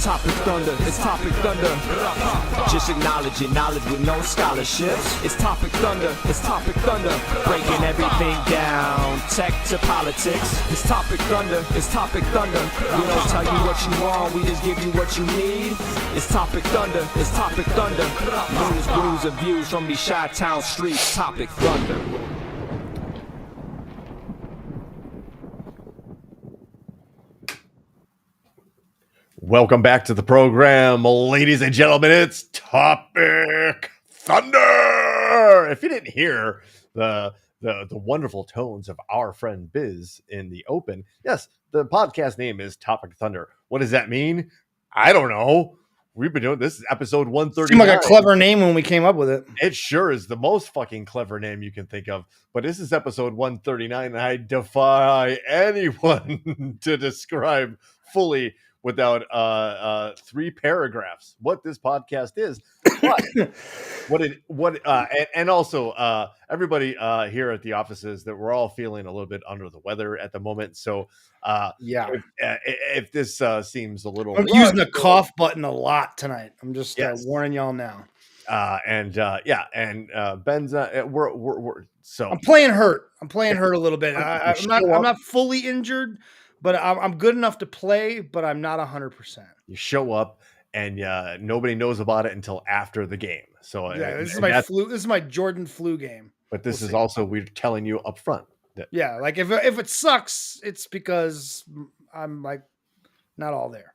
Topic Thunder, it's Topic Thunder. Just acknowledge it, knowledge with no scholarships. It's Topic Thunder, it's Topic Thunder. Breaking everything down, tech to politics. It's Topic Thunder, it's Topic Thunder. We don't tell you what you want, we just give you what you need. It's Topic Thunder, it's Topic Thunder. News, brews, and views from these Chi-Town streets. Topic Thunder. Welcome back to the program, ladies and gentlemen. It's Topic Thunder. If you didn't hear the wonderful tones of our friend Biz in the open, yes, the podcast name is Topic Thunder. What does that mean? I don't know. We've been doing this is episode 139. Seemed like a clever name when we came up with it. It sure is the most fucking clever name you can think of. But this is episode 139, and I defy anyone to describe fully without 3 paragraphs what this podcast is. And also everybody here at the offices that we're all feeling a little bit under the weather at the moment. So if this seems a little, I'm using the cough button a lot tonight. I'm just warning y'all now. Ben's we're so I'm playing hurt. I'm playing hurt a little bit. I'm not fully injured, but I'm good enough to play, but I'm not 100%. You show up and nobody knows about it until after the game. So this is my flu. This is my Jordan flu game. But this is also, we're telling you up front that like if it sucks, it's because I'm like not all there.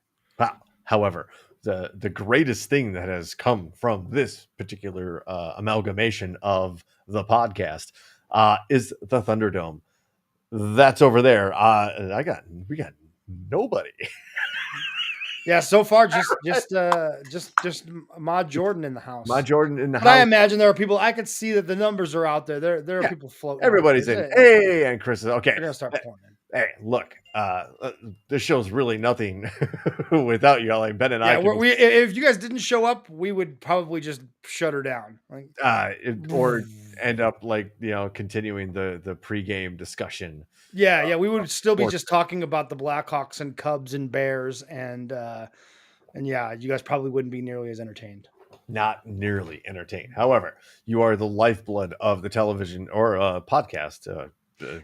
However, the greatest thing that has come from this particular amalgamation of the podcast is the Thunderdome. That's over there. We got nobody. Yeah, so far just Ma Jordan in the house. Ma Jordan in the house. I imagine there are people. I could see that the numbers are out there. There are people floating. Everybody's in. Hey, and Chris is okay. We're gonna start pouring. Hey, look, this show's really nothing without you. Like Ben and I. If you guys didn't show up, we would probably just shut her down. Or end up continuing the pregame discussion. Yeah, we would still be just talking about the Blackhawks and Cubs and Bears, and you guys probably wouldn't be nearly as entertained. Not nearly entertained. However, you are the lifeblood of the television or podcast.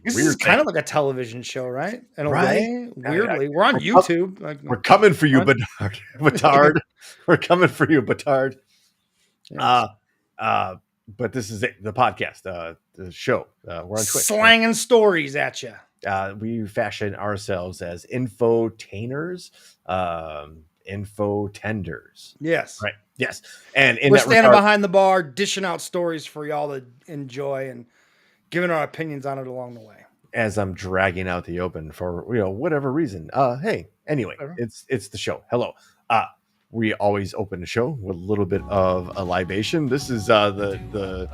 This is kind of like a television show, right? In a way, weirdly. We're on YouTube. We're coming for you, Batard. We're coming for you, Batard. Yes. But this is it, the podcast, the show. We're on Twitch. Slanging stories at you. We fashion ourselves as infotainers, infotenders. Yes. Right. Yes. And we're standing behind the bar, dishing out stories for y'all to enjoy and giving our opinions on it along the way. As I'm dragging out the open for whatever reason. Hey, anyway, it's the show. Hello. We always open the show with a little bit of a libation. This is the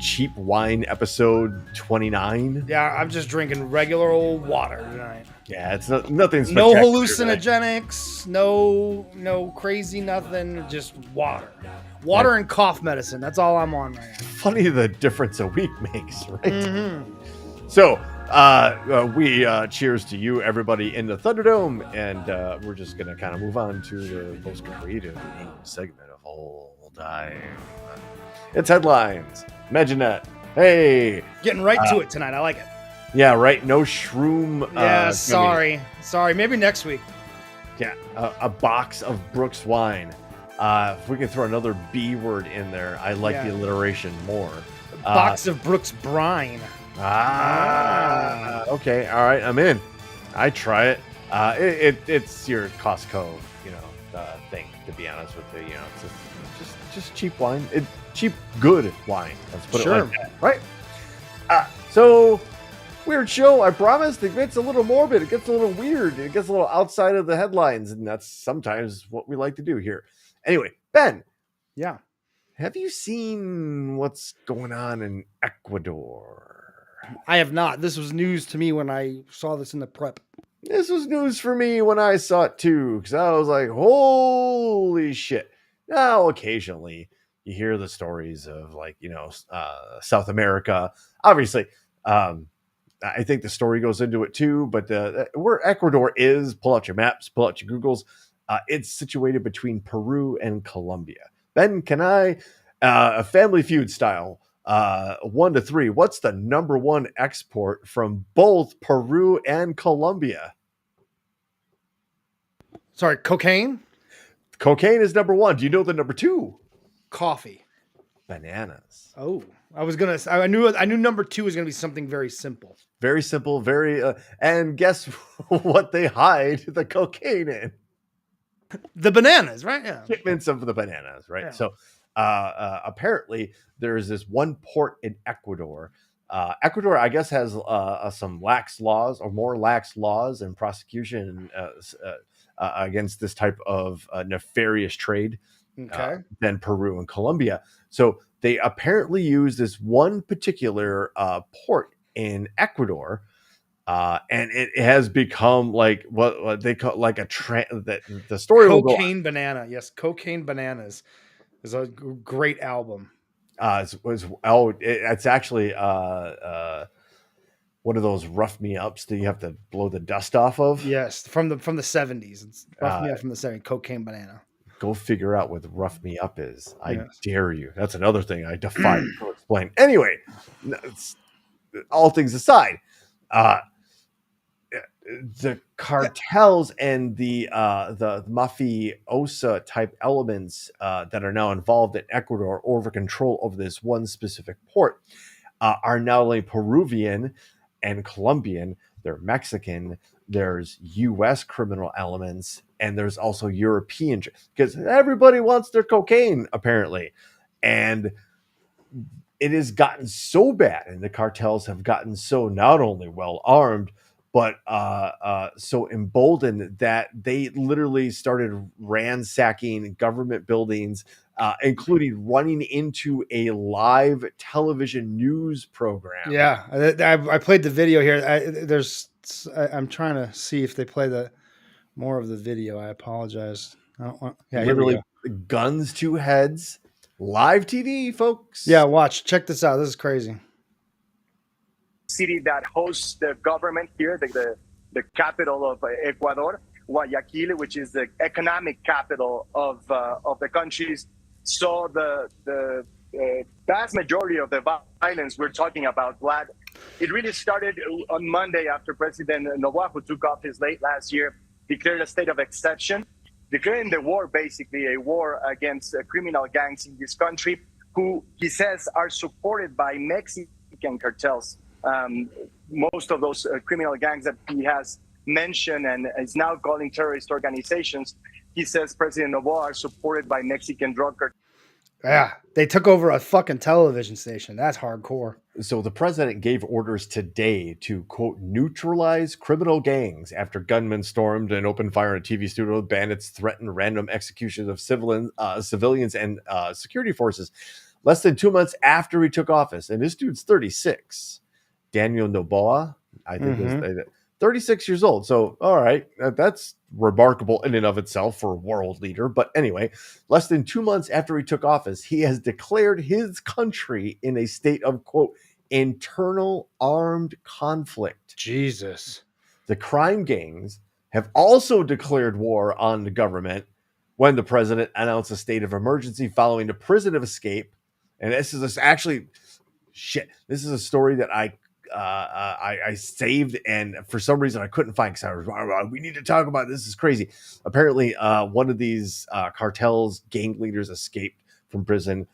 cheap wine episode 29. Yeah, I'm just drinking regular old water tonight. Yeah, it's nothing. No hallucinogenics, no crazy nothing. Just water and cough medicine. That's all I'm on right now. Funny the difference a week makes, right? Mm-hmm. So we cheers to you, everybody in the Thunderdome, and we're just gonna kind of move on to the most creative segment of all time. It's headlines. Imagine that. Hey, getting right to it tonight. I like it. Yeah, right. No shroom. Sorry. Maybe next week. Yeah, a box of Broox wine. If we can throw another B word in there, I like the alliteration more. Box of Broox brine. Okay, all right, I'm in. I try it. It's your Costco, thing. To be honest with you, it's just cheap wine. Cheap, good wine. Let's put it like that, right? So weird show. I promise. It gets a little morbid. It gets a little weird. It gets a little outside of the headlines, and that's sometimes what we like to do here. Anyway, Ben. Yeah. Have you seen what's going on in Ecuador? I have not. This was news to me when I saw this in the prep. This was news for me when I saw it too, because I was like, holy shit. Now, occasionally you hear the stories of South America. Obviously, I think the story goes into it too. But where Ecuador is, pull out your maps, pull out your Googles. It's situated between Peru and Colombia. Ben, can I, a Family Feud style, 1 to 3, what's the number one export from both Peru and Colombia? Sorry, cocaine, Cocaine is number one. Do you know the number two? coffee. Bananas. Oh, I knew number 2 was gonna be something very simple. Very simple, very, and guess what they hide the cocaine in? The bananas, right? Yeah. Shipments of the bananas, right? Yeah. So apparently there's this one port in Ecuador. Ecuador, I guess, has some lax laws or more lax laws and prosecution against this type of nefarious trade Okay. than Peru and Colombia. So they apparently use this one particular port in Ecuador. And it has become like what they call like that the story will go on. Cocaine banana. Yes, cocaine bananas is a great album. It's actually one of those rough me ups that you have to blow the dust off of. Yes, from the 70s. It's rough me up from the 70s. Cocaine banana. Go figure out what the rough me up is. I Yes. dare you. That's another thing I defy you to explain. Anyway, all things aside, the cartels and the mafiosa type elements that are now involved in Ecuador over control of this one specific port are not only Peruvian and Colombian, they're Mexican, there's US criminal elements, and there's also European, because everybody wants their cocaine apparently. And it has gotten so bad, and the cartels have gotten so not only well armed, but so emboldened that they literally started ransacking government buildings, including running into a live television news program. Yeah, I played the video here. I'm trying to see if they play more of the video. I apologize. I don't want, yeah, here we Literally go. guns to heads, live TV, folks. Yeah, watch. Check this out. This is crazy. City that hosts the government here, the capital of Ecuador, Guayaquil, which is the economic capital of the countries. So the vast majority of the violence we're talking about, Vlad, it really started on Monday after President Noboa, who took office late last year, declared a state of exception, declaring the war, basically a war against criminal gangs in this country, who he says are supported by Mexican cartels. Most of those criminal gangs that he has mentioned and is now calling terrorist organizations, he says President Noboa are supported by Mexican drug cartels. Yeah, they took over a fucking television station. That's hardcore. So the president gave orders today to, quote, neutralize criminal gangs after gunmen stormed and opened fire in a TV studio. Bandits threatened random executions of civilians and security forces less than 2 months after he took office. And this dude's 36. Daniel Noboa, I think, is 36 years old. So, all right, that's remarkable in and of itself for a world leader. But anyway, less than 2 months after he took office, he has declared his country in a state of, quote, internal armed conflict. Jesus. The crime gangs have also declared war on the government when the president announced a state of emergency following the prison of escape. And this is actually shit. This is a story that I saved, and for some reason I couldn't find, because I was, we need to talk about this. This is crazy. Apparently, one of these cartels gang leaders escaped from prison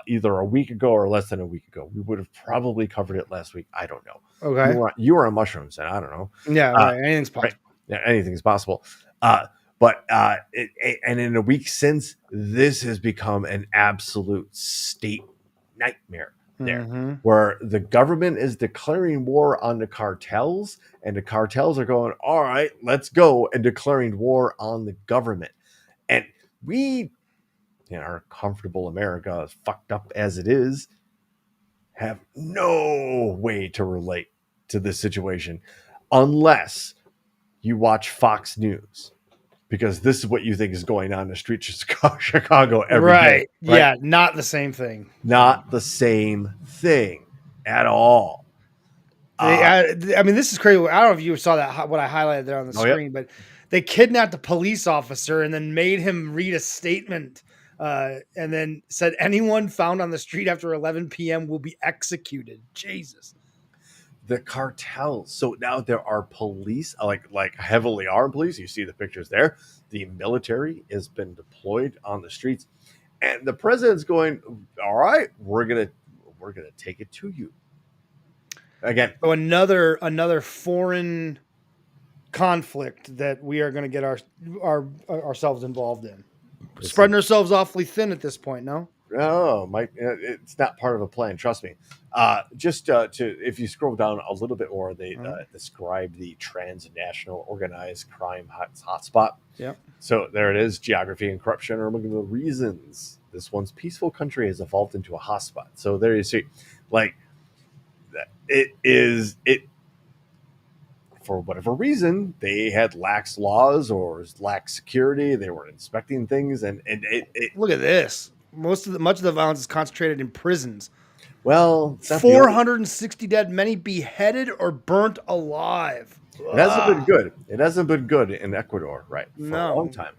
either a week ago or less than a week ago. We would have probably covered it last week. I don't know. Okay. You were on mushrooms, and I don't know. Yeah, right. Anything's possible. Right. Yeah, anything's possible. But and in a week since, this has become an absolute state nightmare there, where the government is declaring war on the cartels, and the cartels are going, all right, let's go, and declaring war on the government. And we, in our comfortable America, as fucked up as it is, have no way to relate to this situation unless you watch Fox News, because this is what you think is going on in the streets of Chicago every day. Right. Yeah, not the same thing. Not the same thing at all. I mean, this is crazy. I don't know if you saw that what I highlighted there on the Oh, yeah. screen, but they kidnapped a police officer and then made him read a statement, and then said anyone found on the street after 11 p.m. will be executed. Jesus. The cartels. So now there are police, like heavily armed police. You see the pictures there. The military has been deployed on the streets, and the president's going, "All right, we're gonna take it to you." Again, So another foreign conflict that we are going to get ourselves involved in. Spreading ourselves awfully thin at this point, no? oh, Mike, it's not part of a plan. Trust me. Just to if you scroll down a little bit more, they describe the transnational organized crime hotspot. Yeah. So there it is. Geography and corruption are among the reasons this once peaceful country has evolved into a hotspot. So there you see, like, it for whatever reason they had lax laws or lax security. They were inspecting things, and it Look at this. Much of the violence is concentrated in prisons. well, it's not the only- 460 dead, many beheaded or burnt alive. It hasn't been good. It hasn't been good in Ecuador, right, for a long time.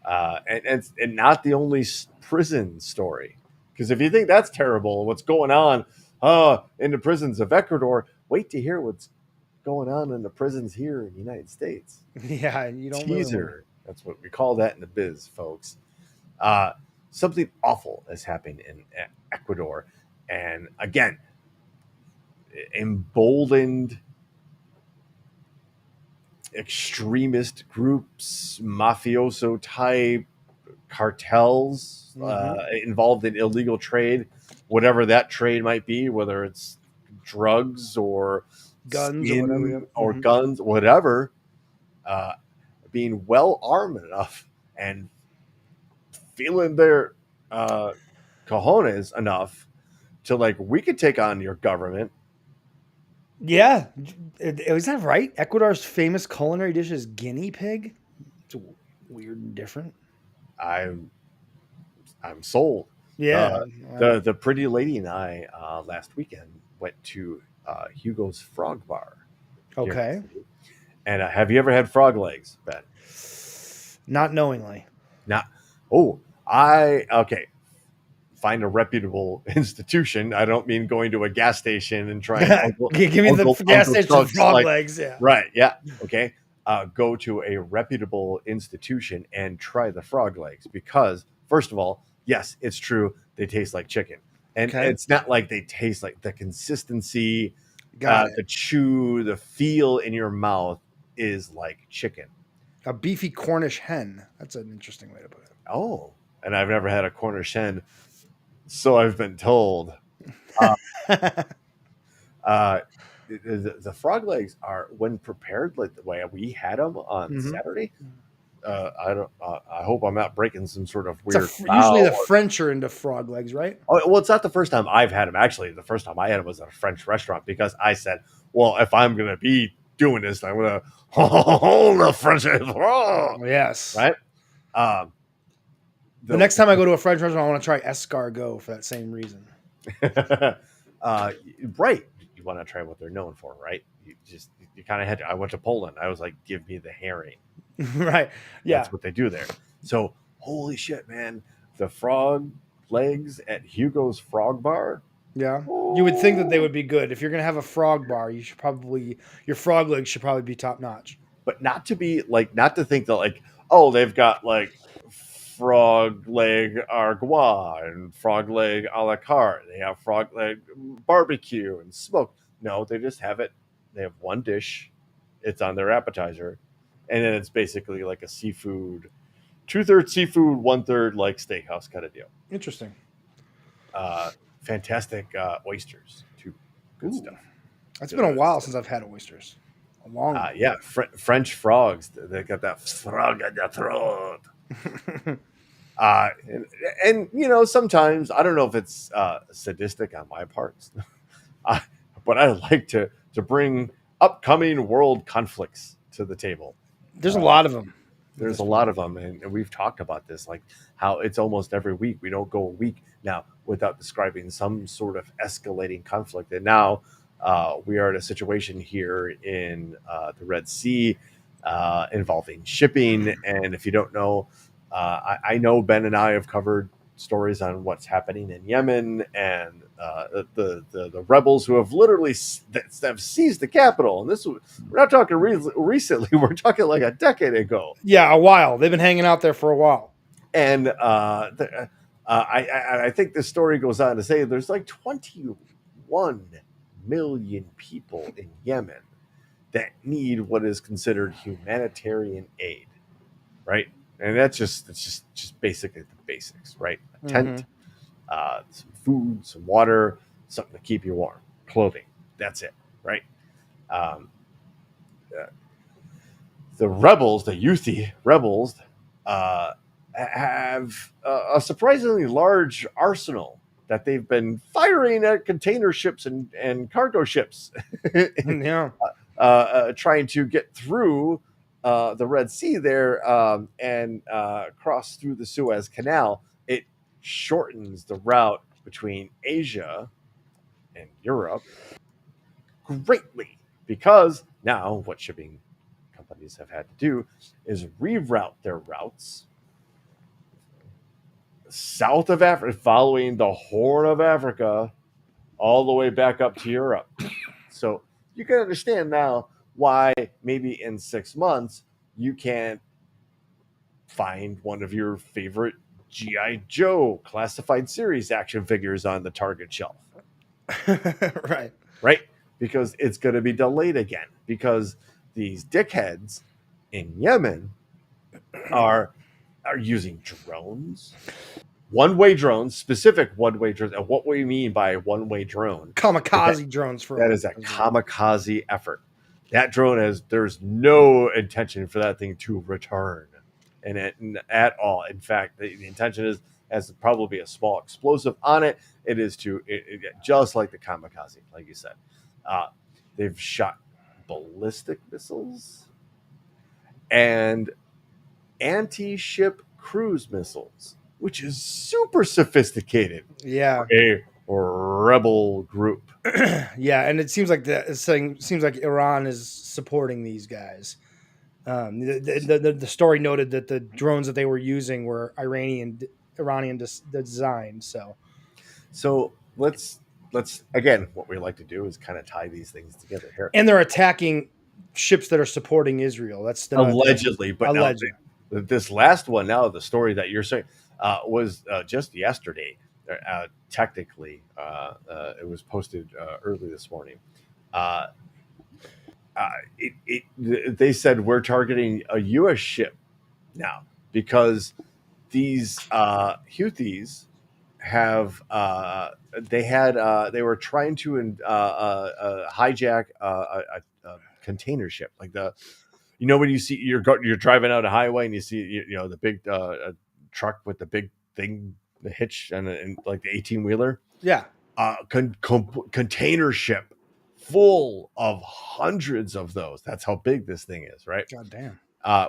And not the only prison story. Because if you think that's terrible, what's going on in the prisons of Ecuador, wait to hear what's going on in the prisons here in the United States. Yeah, you don't Teaser. really That's what we call that in the biz, folks. Something awful is happening in Ecuador. And again, emboldened extremist groups, mafioso type cartels involved in illegal trade, whatever that trade might be, whether it's drugs or guns skin or whatever. Yeah. or guns, whatever, being well armed enough and feeling their cojones enough to like, we could take on your government. Yeah, is that right? Ecuador's famous culinary dish is guinea pig. It's weird and different. I'm sold. Yeah, The pretty lady and I last weekend went to Hugo's Frog Bar. okay. And have you ever had frog legs, Ben? Not knowingly. Not. Oh, okay. Find a reputable institution. I don't mean going to a gas station and trying. Give me the gas station frog legs. Yeah. Right. Yeah. Okay. Go to a reputable institution and try the frog legs because, first of all, yes, it's true. They taste like chicken. And it's not like they taste like the consistency, the chew, the feel in your mouth is like chicken. A beefy Cornish hen. That's an interesting way to put it. Oh, and I've never had a Cornish hen, so I've been told. The frog legs are, when prepared like the way we had them on Saturday. I hope I'm not breaking some sort of weird. Usually the French are into frog legs, right? Oh, well, it's not the first time I've had them. Actually, the first time I had them was at a French restaurant because I said, "Well, if I'm going to be doing this, I'm going to hold the French." Yes, right. The next time I go to a French restaurant, I want to try escargot for that same reason. Right. You want to try what they're known for, right? You kind of had to. I went to Poland. I was like, give me the herring. Right. Yeah. That's what they do there. So, holy shit, man. The frog legs at Hugo's Frog Bar. Yeah. You would think that they would be good. If you're going to have a frog bar, your frog legs should probably be top notch. But not to think that like, oh, they've got like frog leg argois and frog leg a la carte. They have frog leg barbecue and smoked. No, they just have it. They have one dish. It's on their appetizer. And then it's basically like a seafood, 2/3 seafood, 1/3 like steakhouse kind of deal. Interesting. Fantastic oysters too. Good stuff. It's been a while since I've had oysters. A long. Yeah, French frogs. They got that frog in the throat. And you know, sometimes I don't know if it's sadistic on my parts, but I like to bring upcoming world conflicts to the table. There's a lot of them. There's a lot of them, and we've talked about this, like how it's almost every week. We don't go a week now without describing some sort of escalating conflict. And now We are in a situation here in the Red Sea involving shipping. And if you don't know, I know Ben and I have covered stories on what's happening in Yemen and the rebels who have literally have seized the capital. And we're not talking recently; we're talking like a decade ago. Yeah, a while. They've been hanging out there for a while. And I think this story goes on to say there's like 21 million people in Yemen that need what is considered humanitarian aid, right? And it's just basically the basics, right? A tent, some food, some water, something to keep you warm, clothing. That's it, right? Um, the rebels, the Houthi rebels, have a surprisingly large arsenal that they've been firing at container ships and cargo ships, Yeah. trying to get through the Red Sea there and cross through the Suez Canal. It shortens the route between Asia and Europe greatly because now what shipping companies have had to do is reroute their routes south of Africa, following the Horn of Africa all the way back up to Europe. So you can understand now why maybe in 6 months you can't find one of your favorite G.I. Joe classified series action figures on the Target shelf. Right. Right? Because it's going to be delayed again because these dickheads in Yemen are using drones, one-way drones, specific one-way drones. And what we mean by one-way drone, Kamikaze drones for that is a kamikaze effort. That drone there's no intention for that thing to return at all. In fact, the intention has probably a small explosive on it. It is just like the kamikaze, like you said. They've shot ballistic missiles and anti-ship cruise missiles, which is super sophisticated. Yeah. A rebel group. Yeah, and it seems like Iran is supporting these guys. The story noted that the drones that they were using were Iranian design. So let's again, what we like to do is kind of tie these things together here. And they're attacking ships that are supporting Israel. That's the allegedly, but allegedly. This last one now, the story that you're saying was just yesterday. Technically, it was posted early this morning. They said we're targeting a U.S. ship now because these Houthis have they were trying to hijack a container ship, like when you see you're driving out a highway and you see the big truck with the big thing, the hitch and like the 18-wheeler. Yeah. Container ship full of hundreds of those. That's how big this thing is, right? God damn.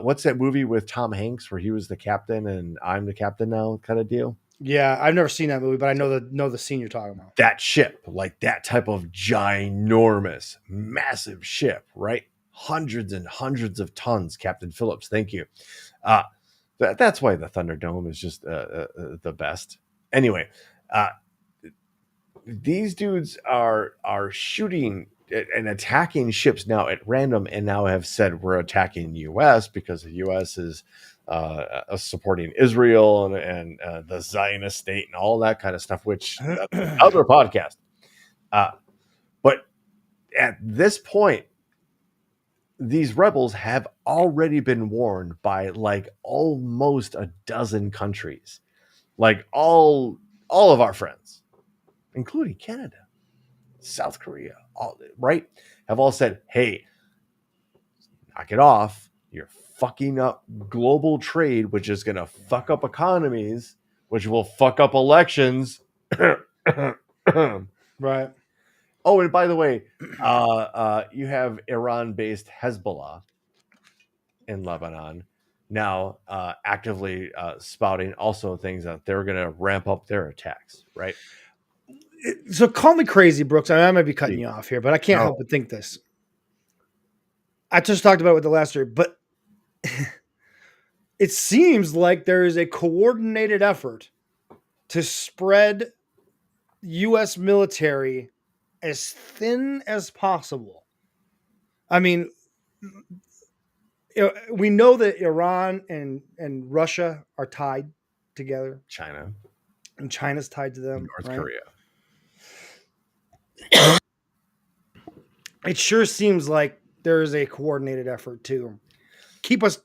What's that movie with Tom Hanks where he was the captain and I'm the captain now kind of deal? Yeah, I've never seen that movie, but I know the scene you're talking about. That ship, like that type of ginormous, massive ship, right? Hundreds and hundreds of tons, Captain Phillips. Thank you. That's why the Thunderdome is just the best. Anyway, these dudes are shooting and attacking ships now at random, and now have said we're attacking the U.S. because the U.S. is supporting Israel and the Zionist state and all that kind of stuff, which other podcast. But at this point, these rebels have already been warned by like almost a dozen countries, like all of our friends, including Canada, South Korea, right, have all said, hey, knock it off. You're fucking up global trade, which is going to fuck up economies, which will fuck up elections. Right. Oh, and by the way, you have Iran-based Hezbollah in Lebanon now actively spouting also things that they're going to ramp up their attacks, right? So call me crazy, Brooks. I might be cutting you off here, but I can't help but think this. I just talked about it with the last story, but it seems like there is a coordinated effort to spread U.S. military as thin as possible. I mean, we know that Iran and Russia are tied together. China and China's tied to them. North right? Korea. It sure seems like there is a coordinated effort to keep us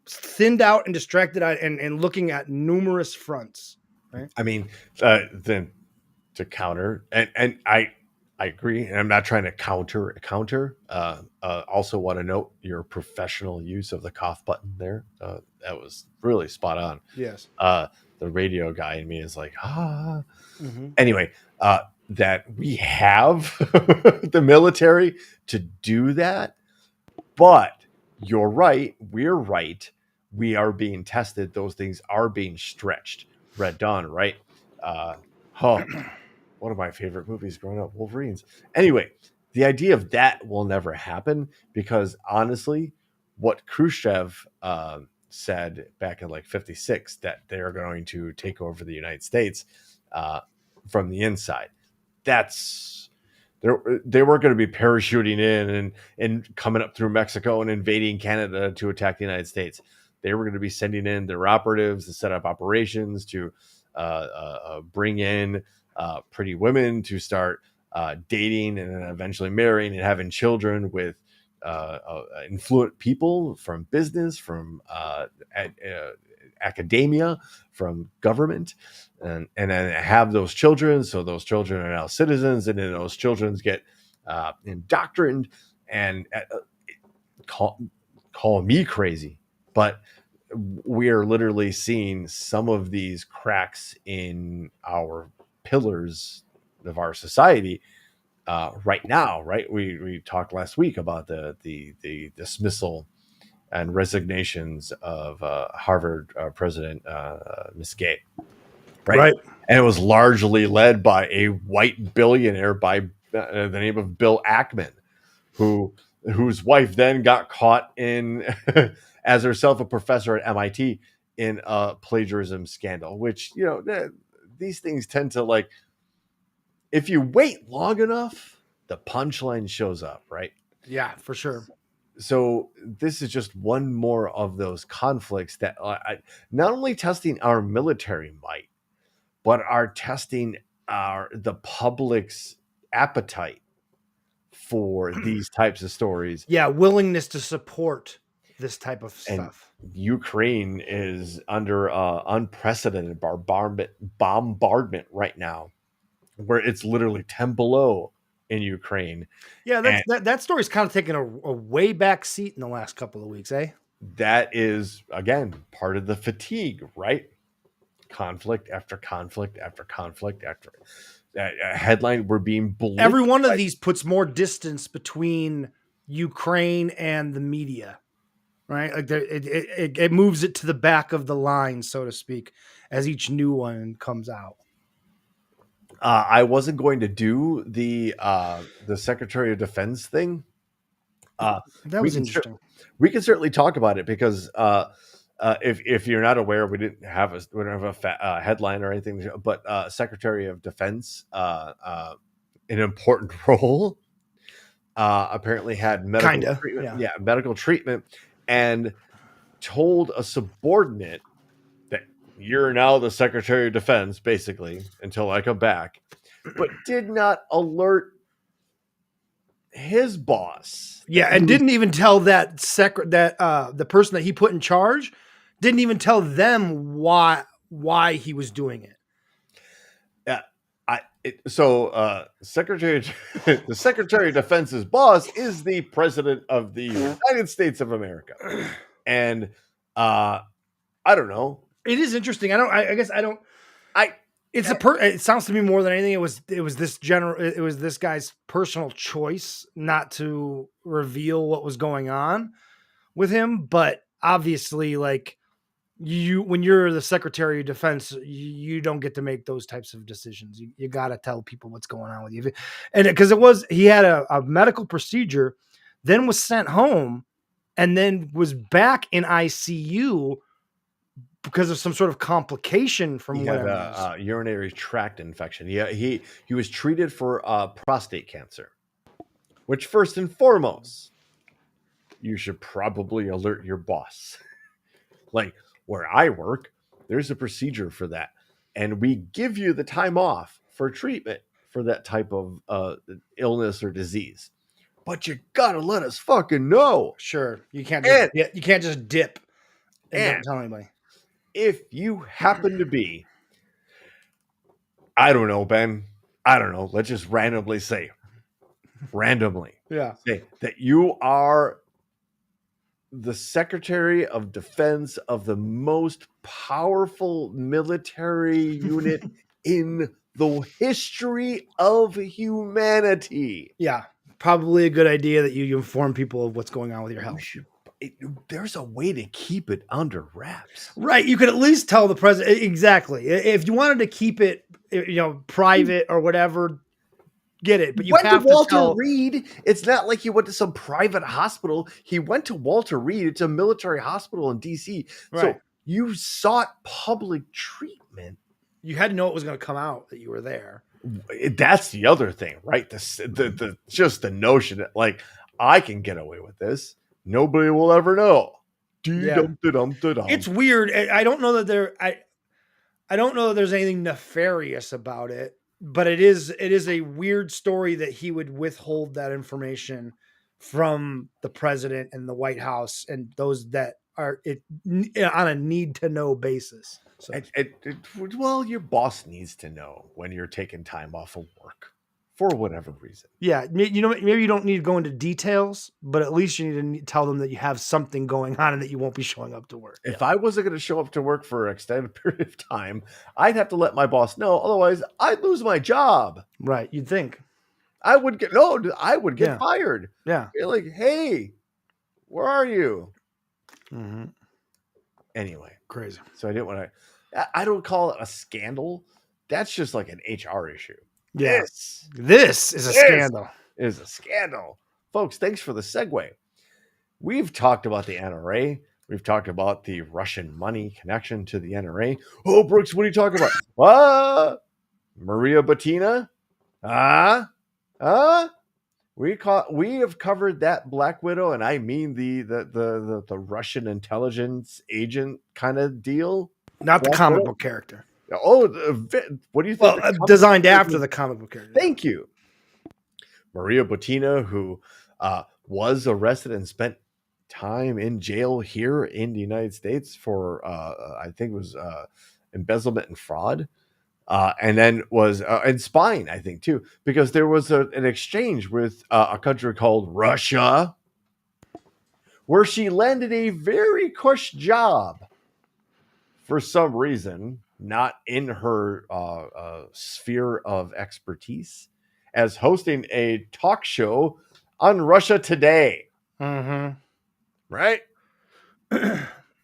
thinned out and distracted and looking at numerous fronts. Right? I mean, then to counter, and I agree, and I'm not trying to counter. Also, want to note your professional use of the cough button there. That was really spot on. Yes. The radio guy in me is like, ah. Mm-hmm. Anyway, that we have the military to do that, but you're right. We're right. We are being tested. Those things are being stretched. Red Dawn, right? One of my favorite movies growing up, Wolverines. Anyway, the idea of that will never happen because honestly, what Khrushchev said back in like 56 that they're going to take over the United States from the inside. That's they weren't going to be parachuting in and coming up through Mexico and invading Canada to attack the United States. They were going to be sending in their operatives to set up operations to bring in pretty women to start dating and then eventually marrying and having children with influent people from business, from academia, from government, and then have those children. So those children are now citizens, and then those children get indoctrined. And call me crazy, but we are literally seeing some of these cracks in our pillars of our society right now. Right, we talked last week about the dismissal and resignations of Harvard president Miss Gay, right? And it was largely led by a white billionaire by the name of Bill Ackman, whose wife then got caught in as herself a professor at MIT in a plagiarism scandal, which, you know, these things tend to, like, if you wait long enough, the punchline shows up, right? Yeah, for sure. So this is just one more of those conflicts that not only testing our military might, but are testing the public's appetite for these types of stories. Yeah, willingness to support this type of stuff. And Ukraine is under unprecedented bombardment right now, where it's literally 10 below in Ukraine. Yeah, that story's kind of taken a way back seat in the last couple of weeks, eh? That is, again, part of the fatigue, right? Conflict after conflict after conflict after a headline. We're being bullied. Every one of these puts more distance between Ukraine and the media, right? Like it moves it to the back of the line, so to speak, as each new one comes out. I wasn't going to do the Secretary of Defense thing. That was interesting. We can certainly talk about it because if you're not aware, we don't have a headline or anything, but Secretary of Defense, an important role, apparently had medical treatment, medical treatment, and told a subordinate that you're now the Secretary of Defense, basically, until I come back, but did not alert his boss. Yeah, and didn't even tell that the person that he put in charge didn't even tell them why he was doing it. The Secretary of Defense's boss is the President of the United States of America, and I don't know. It is interesting. It sounds to me more than anything. It was this guy's personal choice not to reveal what was going on with him, but obviously, like, when you're the Secretary of Defense, you don't get to make those types of decisions. You got to tell people what's going on with you. And because he had a medical procedure, then was sent home, and then was back in ICU because of some sort of complication from He had a urinary tract infection. He was treated for prostate cancer, which first and foremost, you should probably alert your boss. Like where I work, there's a procedure for that, and we give you the time off for treatment for that type of illness or disease. But you gotta let us fucking know. Sure, you can't just dip and don't tell anybody. If you happen to be, I don't know, Ben. I don't know. Let's just randomly say that you are the Secretary of Defense of the most powerful military unit in the history of humanity. Yeah, probably a good idea that you inform people of what's going on with your health. There's a way to keep it under wraps. Right. You could at least tell the president. Exactly. If you wanted to keep it, private or whatever, get it. But you have to Walter Reed. It's not like he went to some private hospital. He went to Walter Reed. It's a military hospital in DC. Right. So you sought public treatment. You had to know it was going to come out that you were there. That's the other thing, right? The just the notion that like I can get away with this. Nobody will ever know. It's weird. I don't know that I don't know that there's anything nefarious about it, but it is a weird story that he would withhold that information from the president and the White House and those that are on a need to know basis. So. Well, your boss needs to know when you're taking time off of work for whatever reason. Yeah, maybe you don't need to go into details, but at least you need to tell them that you have something going on and that you won't be showing up to work. If I wasn't going to show up to work for an extended period of time, I'd have to let my boss know. Otherwise, I'd lose my job. Right, you'd think. I would get fired. Yeah. You're like, hey, where are you? Mm-hmm. Anyway. Crazy. So I didn't want to, I don't call it a scandal. That's just like an HR issue. Yeah. This is a scandal. Is a scandal. Folks, thanks for the segue. We've talked about the NRA. We've talked about the Russian money connection to the NRA. Oh, Brooks, what are you talking about? Maria Butina? We have covered that Black Widow, and I mean the Russian intelligence agent kind of deal. Not the comic book character. Oh, what do you think? Well, designed after the comic book character. Thank you. Maria Butina, who was arrested and spent time in jail here in the United States for, I think it was embezzlement and fraud. And then was and spying, I think, too, because there was an exchange with a country called Russia where she landed a very cush job for some reason, not in her sphere of expertise, as hosting a talk show on Russia Today. Mm-hmm. Right?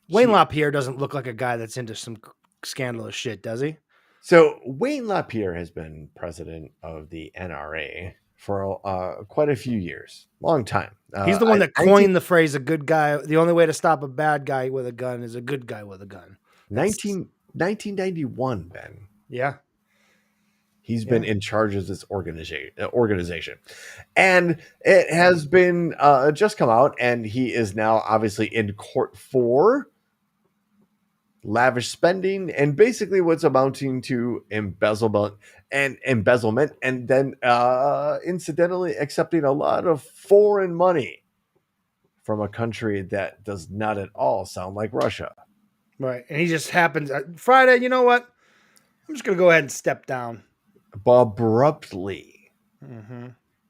Wayne LaPierre doesn't look like a guy that's into some scandalous shit, does he? So Wayne LaPierre has been president of the NRA for quite a few years, long time. He's the one that coined the phrase "a good guy." The only way to stop a bad guy with a gun is a good guy with a gun. 1991, Ben. Yeah. He's been in charge of this organization. And it has been just come out, and he is now obviously in court for lavish spending and basically what's amounting to embezzlement, and then incidentally accepting a lot of foreign money from a country that does not at all sound like Russia. Right. And he just happens Friday, you know what? I'm just going to go ahead and step down. Abruptly. Mm-hmm.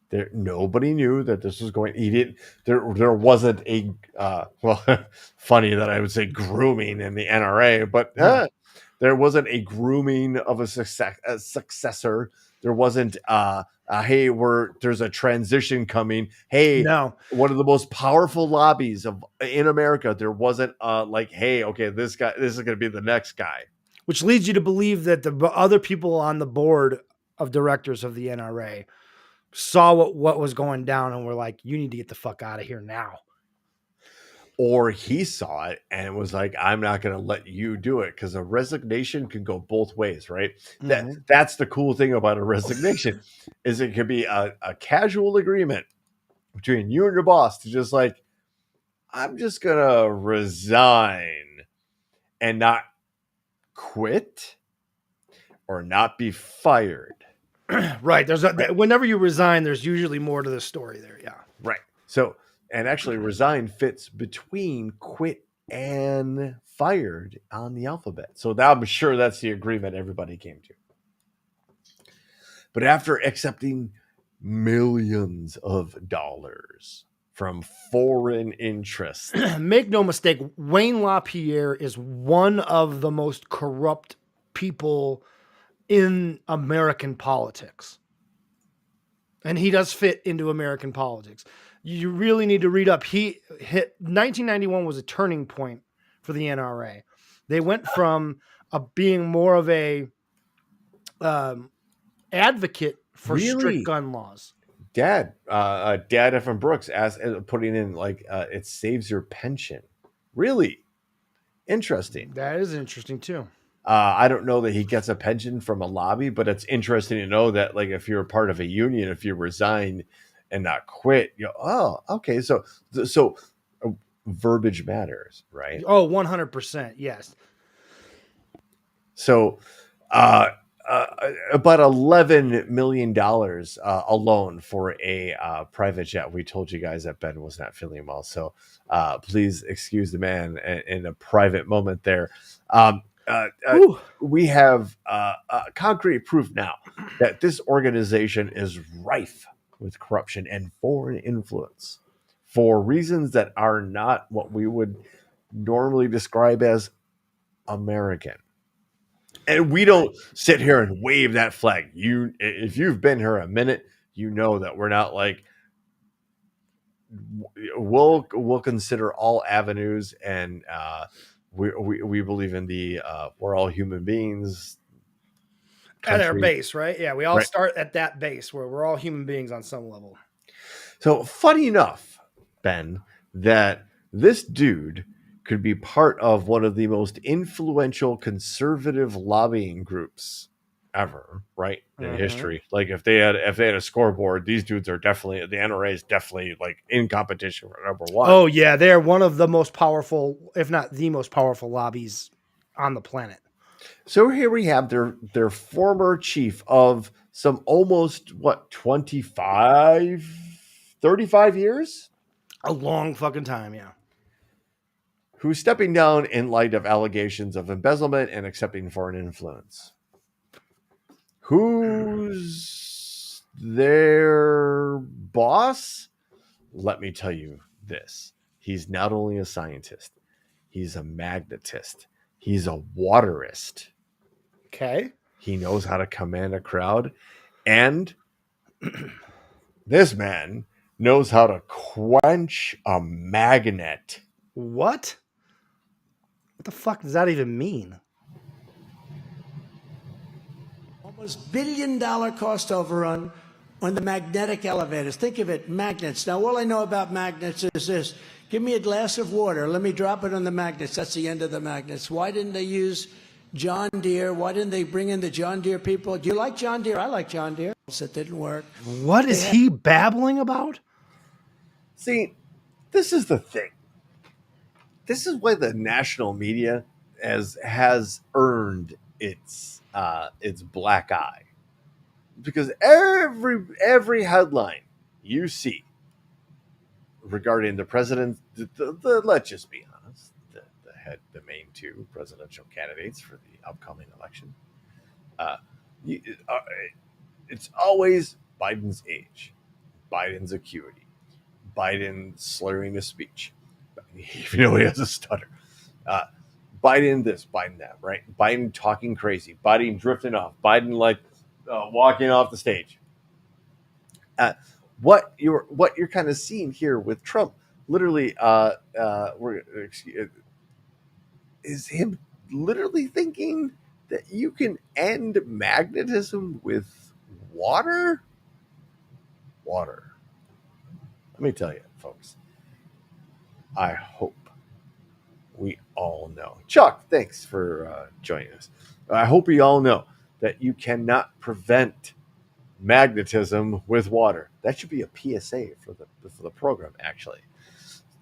There, nobody knew that this was going. He didn't. There wasn't a well. Funny that I would say grooming in the NRA, but There wasn't a grooming of a successor. There wasn't hey, there's a transition coming. Hey, No. one of the most powerful lobbies in America. There wasn't like, hey, okay, this is going to be the next guy. Which leads you to believe that the other people on the board of directors of the NRA saw what was going down and were like, you need to get the fuck out of here now. Or he saw it and it was like, I'm not going to let you do it, because a resignation can go both ways, right? That's the cool thing about a resignation is it could be a casual agreement between you and your boss to just like, I'm just going to resign and not quit or not be fired. Right. Whenever you resign, there's usually more to the story there. Yeah. Right. So, and actually resign fits between quit and fired on the alphabet. So I'm sure that's the agreement everybody came to. But after accepting millions of dollars from foreign interests. Make no mistake, Wayne LaPierre is one of the most corrupt people in American politics. And he does fit into American politics. You really need to read up. 1991 was a turning point for the NRA. They went from being more of a advocate for strict gun laws. Dad from Brooks putting in like it saves your pension. Really interesting. That is interesting too. I don't know that he gets a pension from a lobby, but it's interesting to know that, like, if you're a part of a union, if you resign and not quit, you go, oh, okay. So verbiage matters, right? Oh, 100%. Yes. So, about $11 million alone for a private jet. We told you guys that Ben was not feeling well, so please excuse the man in a private moment there. We have concrete proof now that this organization is rife with corruption and foreign influence for reasons that are not what we would normally describe as American. And we don't sit here and wave that flag. If you've been here a minute, you know that we're not like, we'll consider all avenues, and we believe in the we're all human beings country. At our base, right? Yeah, we all start at that base where we're all human beings on some level. So funny enough, Ben, that this dude could be part of one of the most influential conservative lobbying groups ever, right? In history. Like if they had a scoreboard, these dudes are definitely, the NRA is definitely like in competition for number one. Oh yeah, they're one of the most powerful, if not the most powerful lobbies on the planet. So here we have their former chief of some almost 35 years? A long fucking time, yeah. Who's stepping down in light of allegations of embezzlement and accepting foreign influence. Who's their boss? Let me tell you this. He's not only a scientist, he's a magnetist. He's a waterist. Okay. He knows how to command a crowd. And this man knows how to quench a magnet. What? What the fuck does that even mean? Almost $1 billion cost overrun on the magnetic elevators. Think of it, magnets. Now, all I know about magnets is this. Give me a glass of water. Let me drop it on the magnets. That's the end of the magnets. Why didn't they use John Deere? Why didn't they bring in the John Deere people? Do you like John Deere? I like John Deere. It didn't work. What is he babbling about? See, this is the thing. This is why the national media has earned its black eye, because every headline you see regarding the president, let's just be honest, the main two presidential candidates for the upcoming election, it's always Biden's age, Biden's acuity, Biden slurring his speech, even though he has a stutter, Biden this, Biden that, right? Biden talking crazy, Biden drifting off, Biden like walking off the stage. What you're kind of seeing here with Trump, literally, is him literally thinking that you can end magnetism with water. Water. Let me tell you, folks. I hope we all know. Chuck, thanks for joining us. I hope we all know that you cannot prevent magnetism with water. That should be a PSA for the program, actually.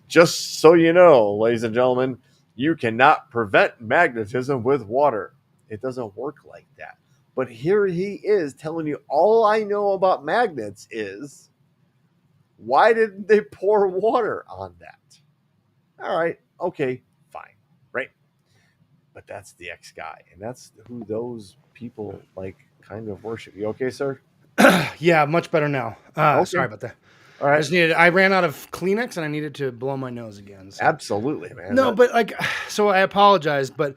Just so you know, ladies and gentlemen, you cannot prevent magnetism with water. It doesn't work like that. But here he is telling you all I know about magnets is, why didn't they pour water on that? All right, okay, fine, right? But that's the X guy, and that's who those people like kind of worship. You okay, sir? Yeah, much better now. Okay. Sorry about that. All right. I ran out of Kleenex and I needed to blow my nose again. So. Absolutely, man. No, but like, so I apologize, but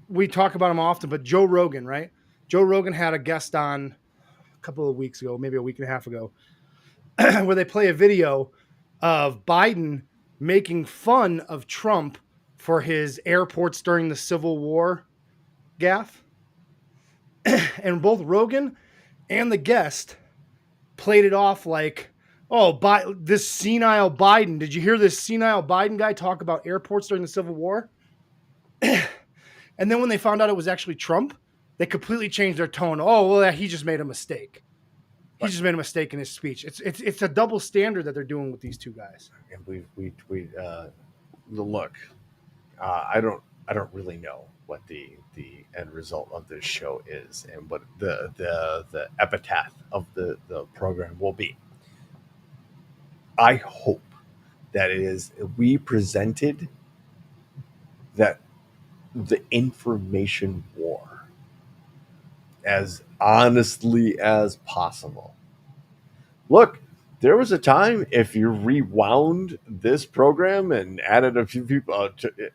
we talk about him often, but Joe Rogan, right? Joe Rogan had a guest on a couple of weeks ago, maybe a week and a half ago, where they play a video of Biden making fun of Trump for his airports during the Civil War gaffe. And both Rogan and the guest played it off like, oh, this senile Biden. Did you hear this senile Biden guy talk about airports during the Civil War? And then when they found out it was actually Trump, they completely changed their tone. Oh, well, he just made a mistake. He just made a mistake in his speech. It's a double standard that they're doing with these two guys. And we look. I don't really know what the end result of this show is and what the epitaph of the program will be. I hope that it is we presented that the information war as honestly as possible. Look, there was a time, if you rewound this program and added a few people to it,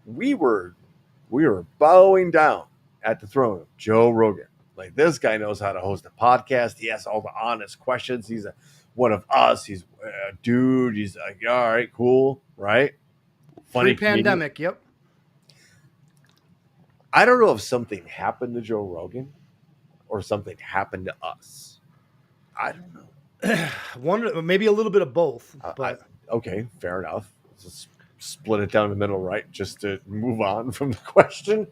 we were bowing down at the throne of Joe Rogan. Like, this guy knows how to host a podcast. He asks all the honest questions. He's one of us. He's a dude. He's like, all right, cool, right? Funny Pre-pandemic, yep. I don't know if something happened to Joe Rogan or something happened to us. I don't know. Maybe a little bit of both. But okay, fair enough. Just split it down the middle, right? Just to move on from the question.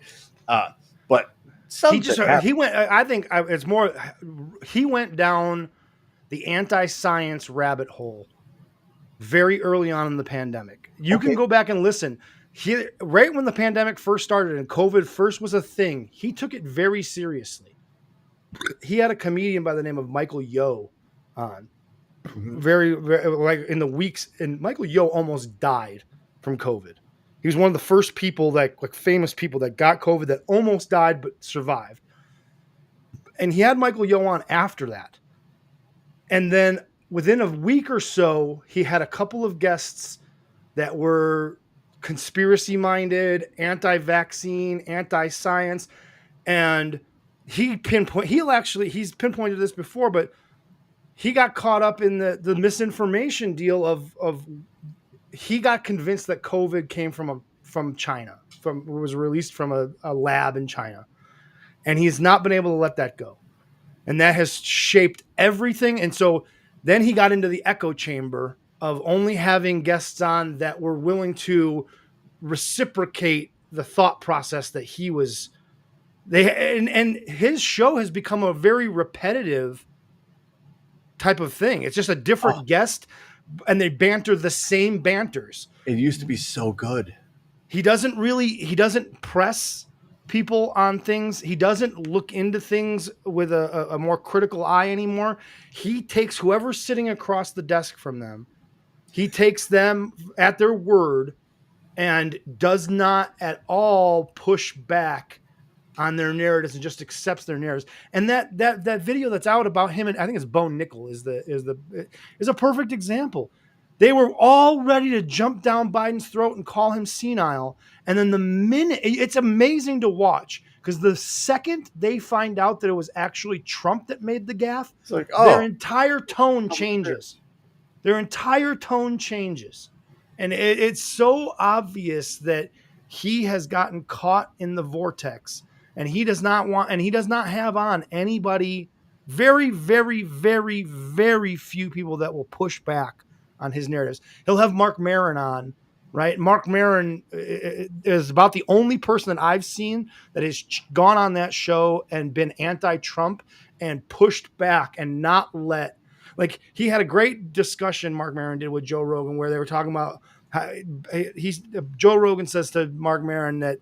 But he went. I think it's more. He went down the anti-science rabbit hole very early on in the pandemic. You can go back and listen. Right when the pandemic first started and COVID first was a thing, he took it very seriously. He had a comedian by the name of Michael Yo on. Very, very like in the weeks, and Michael Yo almost died from COVID. He was one of the first people that, like, famous people that got COVID that almost died but survived. And he had Michael Yo on after that. And then within a week or so, he had a couple of guests that were conspiracy minded, anti-vaccine, anti-science, and he's pinpointed this before, but he got caught up in the misinformation deal of he got convinced that COVID came from China, was released from a lab in China, and he's not been able to let that go, and that has shaped everything. And so then he got into the echo chamber of only having guests on that were willing to reciprocate the thought process that he was. And his show has become a very repetitive type of thing. It's just a different guest, and they banter the same banters. It used to be so good. He doesn't press people on things. He doesn't look into things with a more critical eye anymore. He takes whoever's sitting across the desk from them. He takes them at their word and does not at all push back on their narratives and just accepts their narratives. And that video that's out about him, and I think it's Bo Nickel is a perfect example. They were all ready to jump down Biden's throat and call him senile. And then the minute, it's amazing to watch because the second they find out that it was actually Trump that made the gaffe, It's like, their oh, entire tone changes. Their entire tone changes. And it's so obvious that he has gotten caught in the vortex and he does not have on anybody, very, very, very, very few people that will push back on his narratives. He'll have Mark Maron on, right? Mark Maron is about the only person that I've seen that has gone on that show and been anti-Trump and pushed back and not let, like, he had a great discussion Mark Maron did with Joe Rogan where they were talking about how Joe Rogan says to Mark Maron that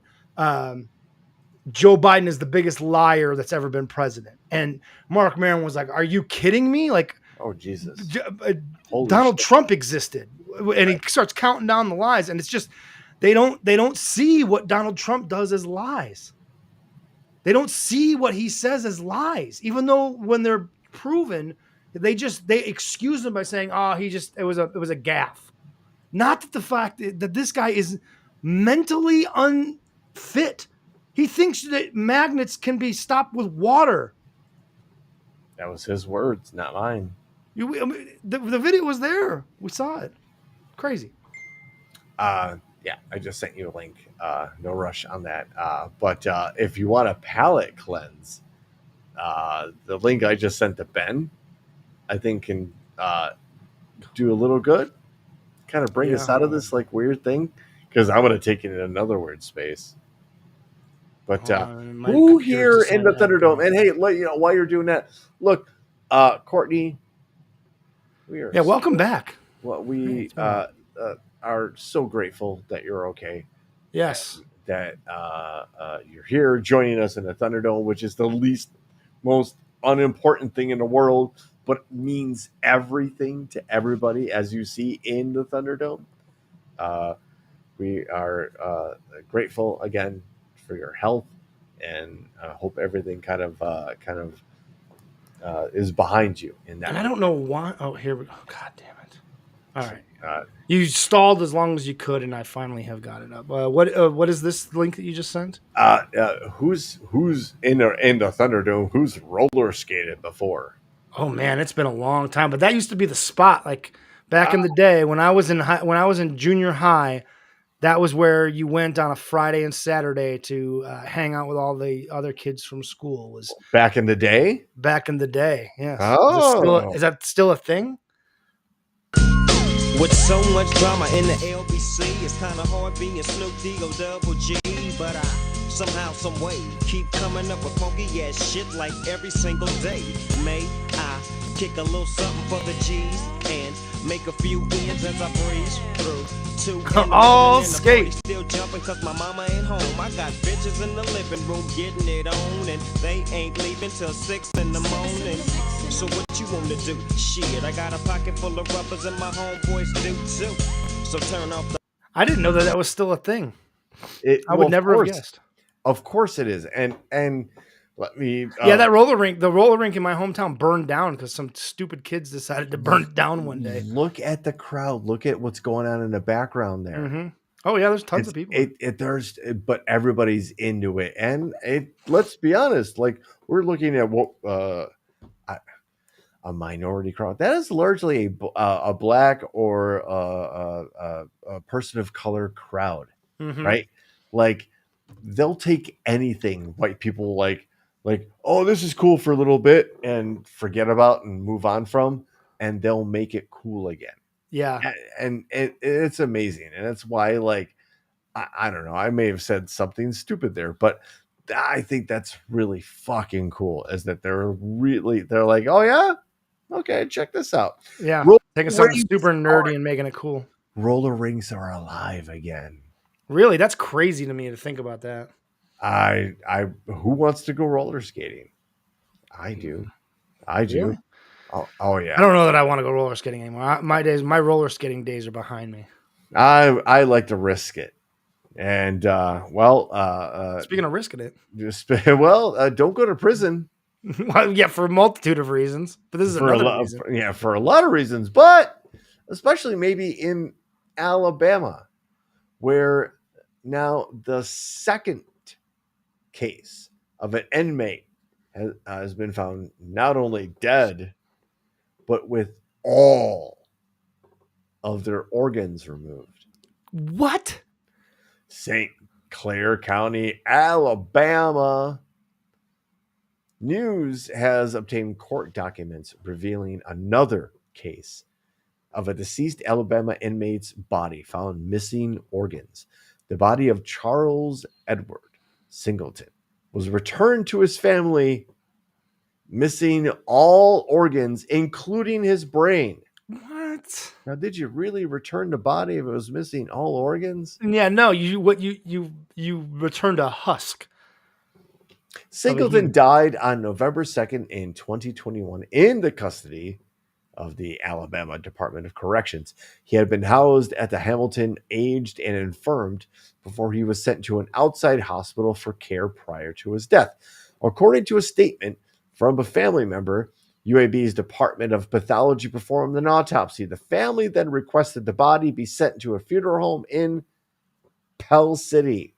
Joe Biden is the biggest liar that's ever been president. And Mark Maron was like, are you kidding me? Like, oh Jesus, Donald Trump existed. And he starts counting down the lies. And it's just, they don't see what Donald Trump does as lies. They don't see what he says as lies, even though when they're proven, they excuse them by saying, oh, it was a gaffe. Not that the fact that this guy is mentally unfit. He thinks that magnets can be stopped with water. that was his words, not mine. The video was there. We saw it. Crazy. Yeah, I just sent you a link. No rush on that. But if you want a palate cleanse, the link I just sent to Ben, I think can do a little good. Kind of bring us out of this like weird thing, because I'm going to take it in another weird space. But who here in the Thunderdome? And hey, while you're doing that, look, Courtney, we are welcome back. Well, we are so grateful that you're okay. Yes, that you're here joining us in the Thunderdome, which is the most unimportant thing in the world, but means everything to everybody, as you see in the Thunderdome. We are grateful again for your health, and hope everything kind of is behind you in that. And I don't know why. Oh, here we go. God damn it! All right, you stalled as long as you could, and I finally have got it up. What is this link that you just sent? Who's in the Thunderdome? Who's roller skated before? Oh man, it's been a long time, but that used to be the spot. Like back in the day when I was in junior high, that was where you went on a Friday and Saturday to hang out with all the other kids from school. Was back in the day? Back in the day, yes. Oh, is that still a thing? With so much drama in the LBC, it's kind of hard being Snoop D-O Double G, but I somehow, some way keep coming up with funky ass shit like every single day. May I kick a little something for the G's and make a few ends as I breeze through. All skate. Still jumping cause my mama ain't home. I got bitches in the living room getting it on, and they ain't leaving till 6 in the morning. So what you wanna do? Shit, I got a pocket full of rubbers and my homeboys do too. So turn off the... I didn't know that was still a thing. I would well, never have guessed. Of course it is. And let me... that roller rink, the roller rink in my hometown burned down because some stupid kids decided to burn it down one day. Look at the crowd. Look at what's going on in the background there. Mm-hmm. Oh yeah, there's tons of people. But everybody's into it. And let's be honest, like we're looking at what a minority crowd. That is largely a black or a person of color crowd, right? Like they'll take anything white people like, oh, this is cool for a little bit and forget about and move on from, and they'll make it cool again. Yeah. And it's amazing. And that's why, like, I don't know, I may have said something stupid there, but I think that's really fucking cool, is that they're like, oh yeah, okay, check this out. Yeah. Taking something super nerdy and making it cool. Roller rinks are alive again. Really? That's crazy to me to think about that. Who wants to go roller skating? I do. Really? Oh yeah. I don't know that I want to go roller skating anymore. My roller skating days are behind me. I like to risk it. And speaking of risking it, don't go to prison. Well, yeah, for a multitude of reasons, but this is another reason. Yeah, for a lot of reasons. But especially maybe in Alabama, where now the second case of an inmate has been found not only dead, but with all of their organs removed. What? St. Clair County, Alabama. News has obtained court documents revealing another case of a deceased Alabama inmate's body found missing organs. The body of Charles Edward Singleton was returned to his family, missing all organs, including his brain. What? Now, did you really return the body if it was missing all organs? Yeah, no. You returned a husk. Singleton died on November 2nd in 2021 in the custody of the Alabama Department of Corrections. He had been housed at the Hamilton Aged and Infirmed before he was sent to an outside hospital for care prior to his death. According to a statement from a family member, UAB's Department of Pathology performed an autopsy. The family then requested the body be sent to a funeral home in Pell City.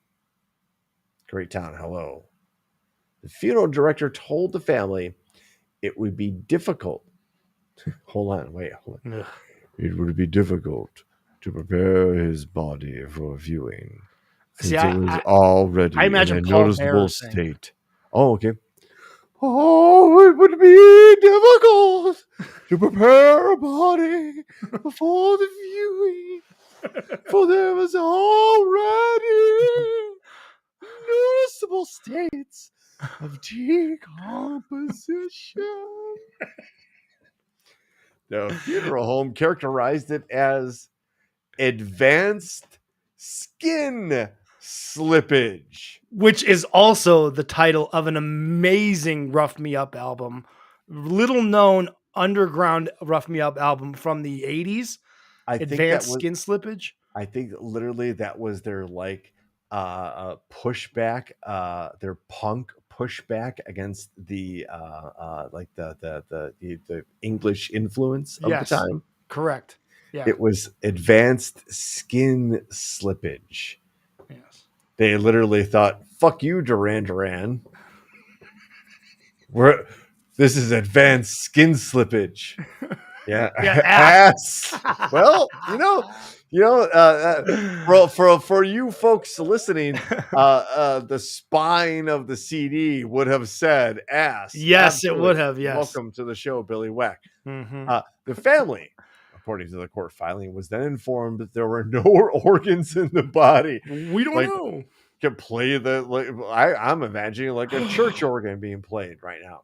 Great town, hello. The funeral director told the family it would be difficult. Hold on. Ugh. It would be difficult to prepare his body for viewing since See, it was already I in imagine a Paul noticeable Bearer saying state. Oh, okay. Oh, it would be difficult to prepare a body before the viewing, for there was already noticeable states of decomposition. The funeral home characterized it as advanced skin slippage. Which is also the title of an amazing Rough Me Up album. Little known underground Rough Me Up album from the 80s. I think Advanced that was, Skin Slippage. I think literally that was their pushback, their punk pushback against the the English influence of Yes. the time. Correct. Yeah. It was advanced skin slippage. Yes. They literally thought, "Fuck you, Duran Duran. This is advanced skin slippage." Yeah, Yeah, ass. Well, for you folks listening, the spine of the CD would have said ass. Yes, Absolutely. it would have. Yes. Welcome to the show, Billy Weck. Mhm. The family, according to the court filing, was then informed that there were no organs in the body. We don't know. Can play I'm imagining like a church organ being played right now.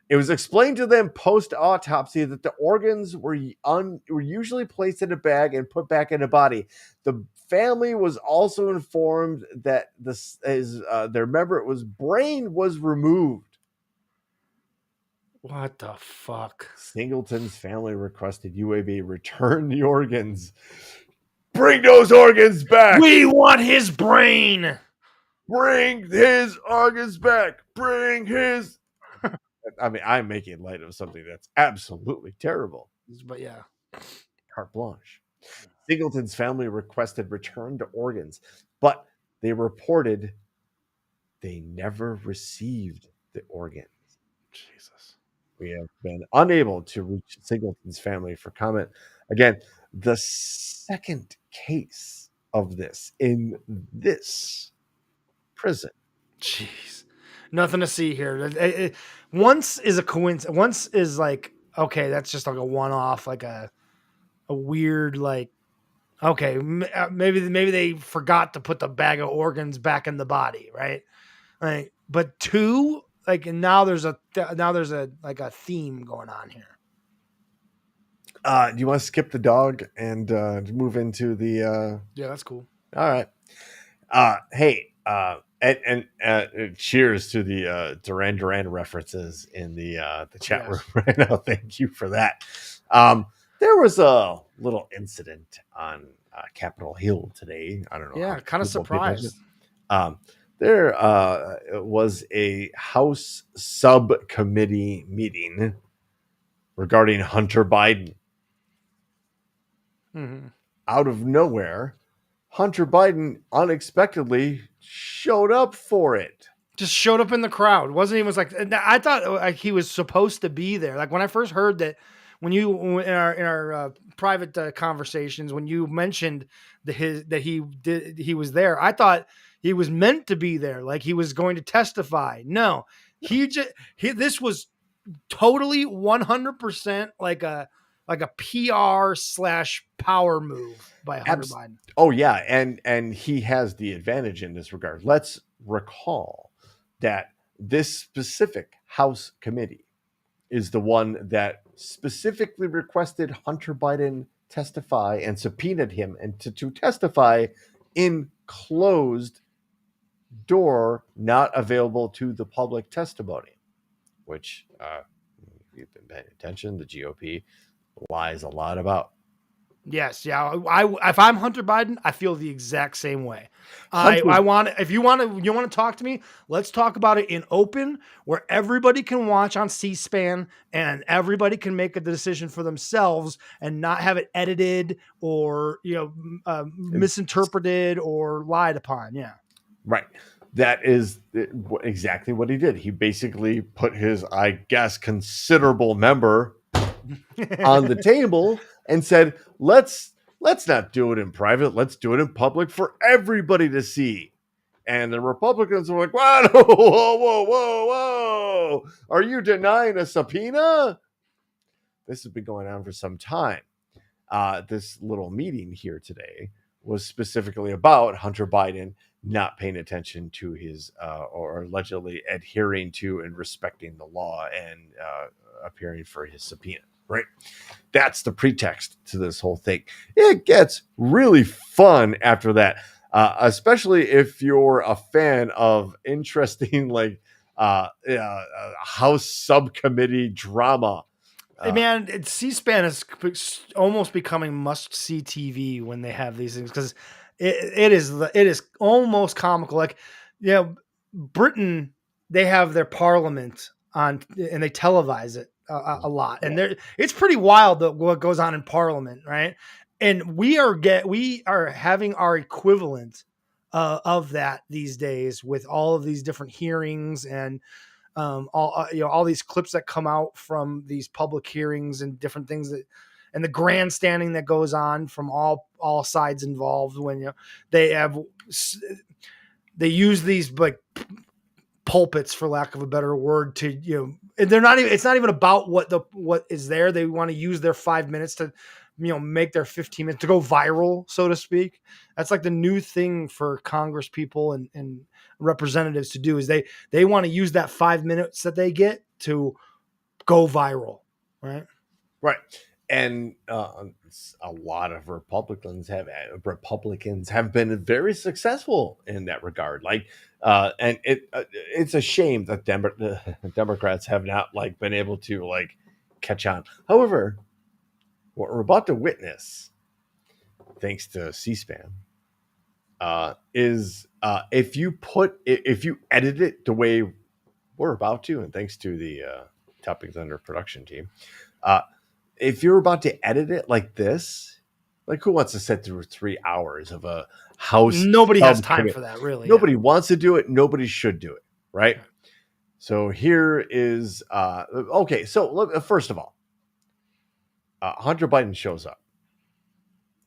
It was explained to them post-autopsy that the organs were usually placed in a bag and put back in the body. The family was also informed that their brain was removed. What the fuck? Singleton's family requested UAB return the organs. Bring those organs back. We want his brain. Bring his organs back. Bring his... I mean, I'm making light of something that's absolutely terrible. But yeah. Carte blanche. Singleton's family requested return to organs, but they reported they never received the organs. Jesus. We have been unable to reach Singleton's family for comment. Again, the second case of this in this prison. Jeez. Nothing to see here. Once is a coincidence. Once is like, okay, that's just like a one-off, like a weird, like, okay, maybe they forgot to put the bag of organs back in the body, right? Like, but two, like, and now there's a like a theme going on here. Do you want to skip the dog and move into the? Yeah, that's cool. All right. Hey. And cheers to the Duran Duran references in the chat room right now. Thank you for that. There was a little incident on Capitol Hill today. I don't know. Yeah, kind of surprised. There was a House subcommittee meeting regarding Hunter Biden. out of nowhere, Hunter Biden unexpectedly showed up for it. Just showed up in the crowd. Wasn't even like, I thought like he was supposed to be there. Like when I first heard that, when you in our private conversations, when you mentioned that he was there, I thought he was meant to be there. Like he was going to testify. No, this was totally 100% like a PR/power move by Hunter Biden. Oh yeah, and he has the advantage in this regard. Let's recall that this specific House committee is the one that specifically requested Hunter Biden testify and subpoenaed him and to testify in closed door, not available to the public testimony, which if you've been paying attention, the GOP lies a lot about. Yes, yeah. If I'm Hunter Biden, I feel the exact same way. I want, if you want to talk to me, let's talk about it in open, where everybody can watch on C-SPAN and everybody can make a decision for themselves and not have it edited or misinterpreted or lied upon. Yeah, right. That is exactly what he did. He basically put his, I guess, considerable member on the table and said, let's not do it in private. Let's do it in public for everybody to see. And the Republicans were like, whoa, whoa. Are you denying a subpoena? This has been going on for some time. This little meeting here today was specifically about Hunter Biden not paying attention to his or allegedly adhering to and respecting the law and appearing for his subpoena. Right. That's the pretext to this whole thing. It gets really fun after that, especially if you're a fan of interesting, like House subcommittee drama. Man, C-SPAN is almost becoming must-see TV when they have these things, because it is almost comical. Like, Britain, they have their parliament on and they televise it a lot, and it's pretty wild what goes on in Parliament, right? And we are having our equivalent of that these days with all of these different hearings and all these clips that come out from these public hearings and different things and the grandstanding that goes on from all sides involved when they use these like pulpits, for lack of a better word, to they're not even, it's not even about what is there. They want to use their 5 minutes to make their 15 minutes to go viral, so to speak. That's like the new thing for Congress people and representatives to do, is they want to use that 5 minutes that they get to go viral. Right. And a lot of Republicans have been very successful in that regard. Like, and it's a shame that Democrats have not been able to catch on. However, what we're about to witness, thanks to C-SPAN, is if you edit it the way we're about to, and thanks to the Topic Thunder production team, if you're about to edit it like this, who wants to sit through 3 hours of a House? Nobody has time for that, really. Nobody wants to do it. Nobody should do it, right? So here is okay. So first of all, Hunter Biden shows up.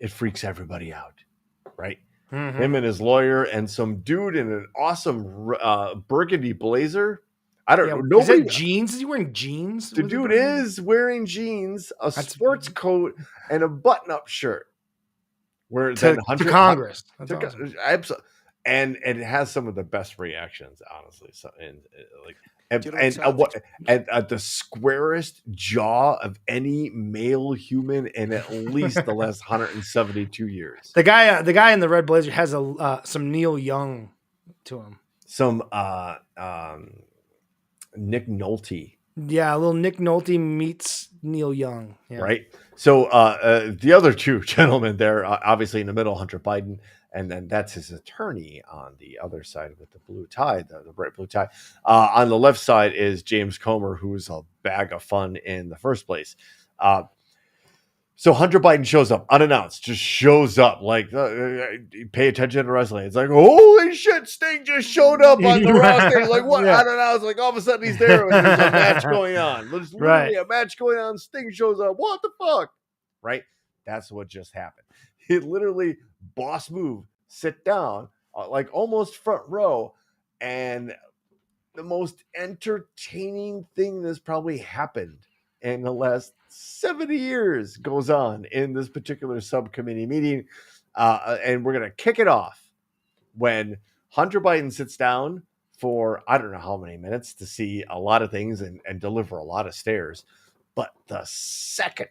It freaks everybody out, right? Mm-hmm. Him and his lawyer and some dude in an awesome burgundy blazer. I don't know. Nobody, is that jeans? Is he wearing jeans? The dude is wearing jeans, a sports coat, and a button-up shirt. Where to Congress. Absolutely. And it has some of the best reactions, honestly. So the squarest jaw of any male human in at least the last 172 years. The guy in the red blazer has some Neil Young to him. Some Nick Nolte. Yeah, a little Nick Nolte meets Neil Young. Yeah. Right. So the other two gentlemen there, obviously in the middle, Hunter Biden, and then that's his attorney on the other side with the blue tie, the bright blue tie. On the left side is James Comer, who's a bag of fun in the first place. So Hunter Biden shows up unannounced, just shows up. Like, pay attention to wrestling. It's like, holy shit, Sting just showed up on the Raw stage. Like, what? Yeah. Unannounced. Like, all of a sudden he's there and there's a match going on. There's literally Right. a match going on. Sting shows up. What the fuck? Right? That's what just happened. It literally, boss move, sit down, like almost front row. And the most entertaining thing that's probably happened in the last 70 years goes on in this particular subcommittee meeting. And we're going to kick it off when Hunter Biden sits down for I don't know how many minutes to see a lot of things and deliver a lot of stares. But the second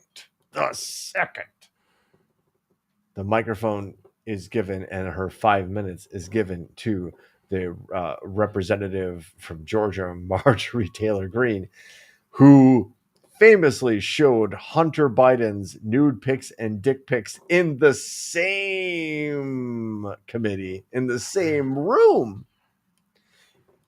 the microphone is given and her 5 minutes is given to the representative from Georgia, Marjorie Taylor Greene, who famously showed Hunter Biden's nude pics and dick pics in the same committee, in the same room.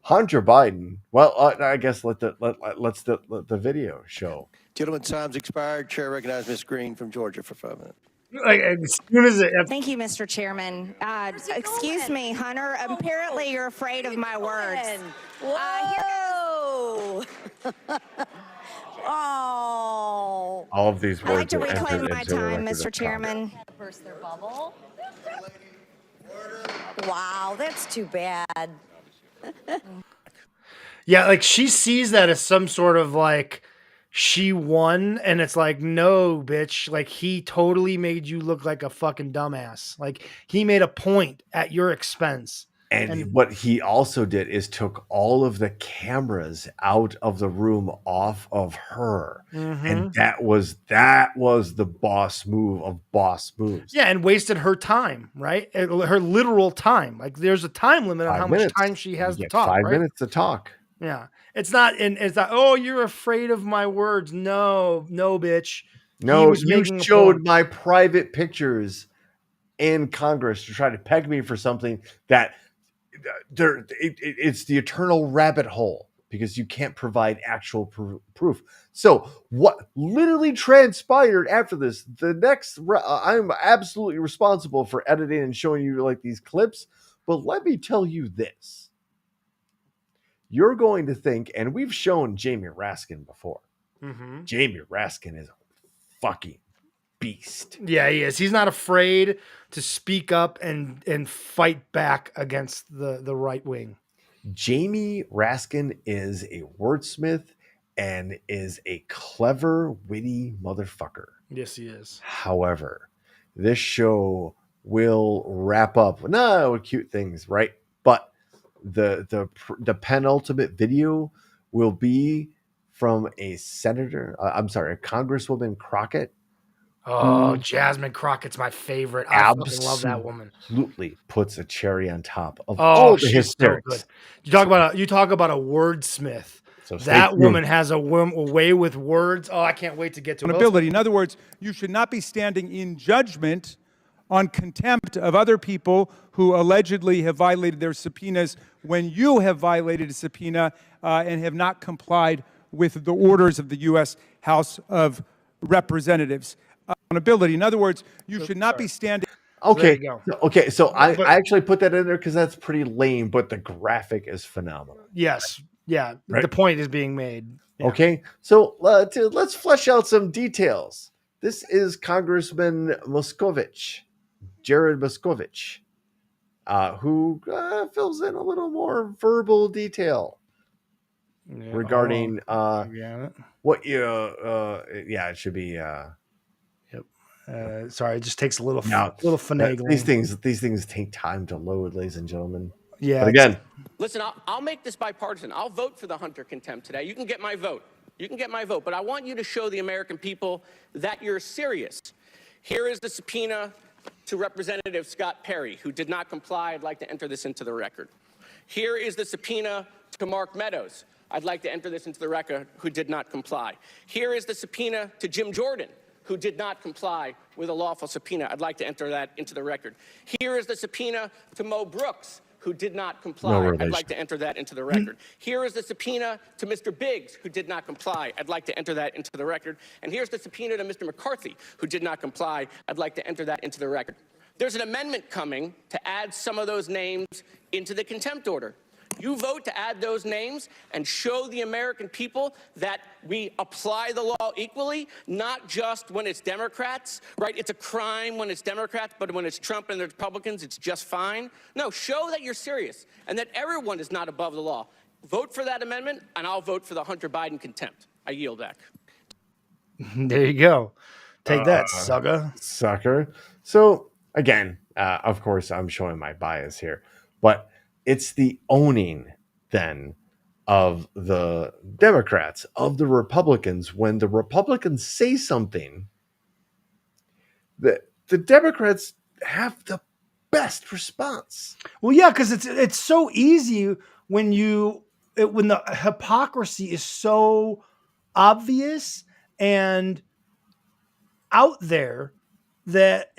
Hunter Biden. Well, I guess let's the video show. Gentlemen, time's expired. Chair recognizes Ms. Green from Georgia for 5 minutes. Like, as soon as it, Thank you, Mr. Chairman. Excuse me, Hunter. Apparently, you're afraid of my words. Whoa! Oh. All of these I'd like words to are entered reclaim my into the time, record Mr. of Chairman. Burst their bubble. Wow, that's too bad. yeah, like she sees that as some sort of like she won, and it's like, no, bitch. Like he totally made you look like a fucking dumbass. Like he made a point at your expense. And what he also did is took all of the cameras out of the room off of her. And that was the boss move of boss moves. Yeah, and wasted her time, right? Her literal time. Like there's a time limit on how much time she has to talk. 5 right? minutes to talk. Yeah. It's not, oh, you're afraid of my words. No, bitch. No, you showed my private pictures in Congress to try to peg me for something that it's the eternal rabbit hole because you can't provide actual proof. So what literally transpired after this, I'm absolutely responsible for editing and showing you like these clips, but let me tell you this. You're going to think, and we've shown Jamie Raskin before. Jamie Raskin is a fucking beast. Yeah, he is. He's not afraid to speak up and fight back against the right wing. Jamie Raskin is a wordsmith and is a clever, witty motherfucker. Yes, he is. However, this show will wrap up with cute things, right? But the penultimate video will be from a Congresswoman Crockett. Oh, Jasmine Crockett's my favorite. I fucking love that woman. Absolutely puts a cherry on top of all all the she's hysterics. So good. You talk about a wordsmith. So that woman has a way with words. Oh, I can't wait to get to accountability. In other words, you should not be standing in judgment on contempt of other people who allegedly have violated their subpoenas when you have violated a subpoena and have not complied with the orders of the U.S. House of Representatives. Accountability. In other words, you should not be standing. Okay. So I actually put that in there because that's pretty lame, but the graphic is phenomenal. Yes. Yeah. Right? The point is being made. Yeah. Okay. So let's flesh out some details. This is Congressman Jared Moskovich, who fills in a little more verbal detail regarding what it should be. Sorry, it just takes a little finagling. These things take time to load, ladies and gentlemen. Yeah. But again, listen, I'll make this bipartisan. I'll vote for the Hunter contempt today. You can get my vote. But I want you to show the American people that you're serious. Here is the subpoena to Representative Scott Perry, who did not comply. I'd like to enter this into the record. Here is the subpoena to Mark Meadows. I'd like to enter this into the record, who did not comply. Here is the subpoena to Jim Jordan, who did not comply with a lawful subpoena. I'd like to enter that into the record. Here is the subpoena to Mo Brooks, who did not comply. I'd relation. like to enter that into the record. Here is the subpoena to Mr. Biggs, who did not comply. I'd like to enter that into the record. And here's the subpoena to Mr. McCarthy, who did not comply. I'd like to enter that into the record. There's an amendment coming to add some of those names into the contempt order. You vote to add those names and show the American people that we apply the law equally, not just when it's Democrats, right? It's a crime when it's Democrats, but when it's Trump and the Republicans, it's just fine. No, show that you're serious and that everyone is not above the law. Vote for that amendment, and I'll vote for the Hunter Biden contempt. I yield back. There you go. Take that, sucker. So again, of course, I'm showing my bias here, but it's the owning then of the Democrats, of the Republicans. When the Republicans say something, the Democrats have the best response. Well, yeah, because it's so easy when when the hypocrisy is so obvious and out there that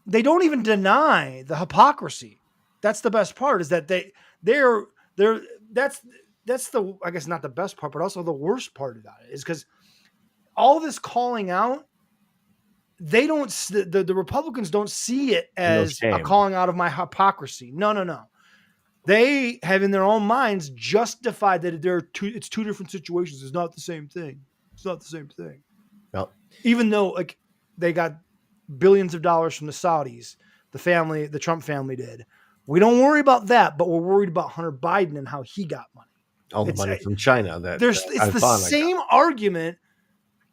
they don't even deny the hypocrisy. That's the best part, is that they're that's the, I guess, not the best part, but also the worst part about it is because all this calling out, they don't, the Republicans don't see it as a calling out of my hypocrisy. No. They have in their own minds justified that it's two different situations. It's not the same thing. It's not the same thing. Well, even though like they got billions of dollars from the Saudis, the Trump family did. We don't worry about that, but we're worried about Hunter Biden and how he got money. All the money from China. It's the same argument,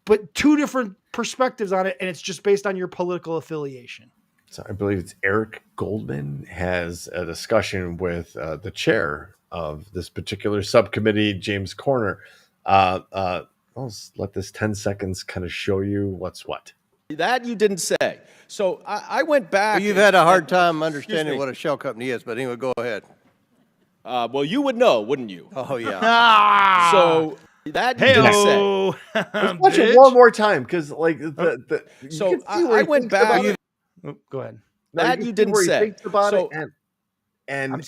but two different perspectives on it, and it's just based on your political affiliation. So I believe it's Eric Goldman has a discussion with the chair of this particular subcommittee, James Corner. I'll let this 10 seconds kind of show you what's what. That you didn't say. So I went back. Well, you've had a hard time understanding what a shell company is, but anyway, go ahead. Well, you would know, wouldn't you? Oh, yeah. So that you didn't say. Let's watch it one more time, because like so I went back. Go ahead. That you didn't say. He thinks about it and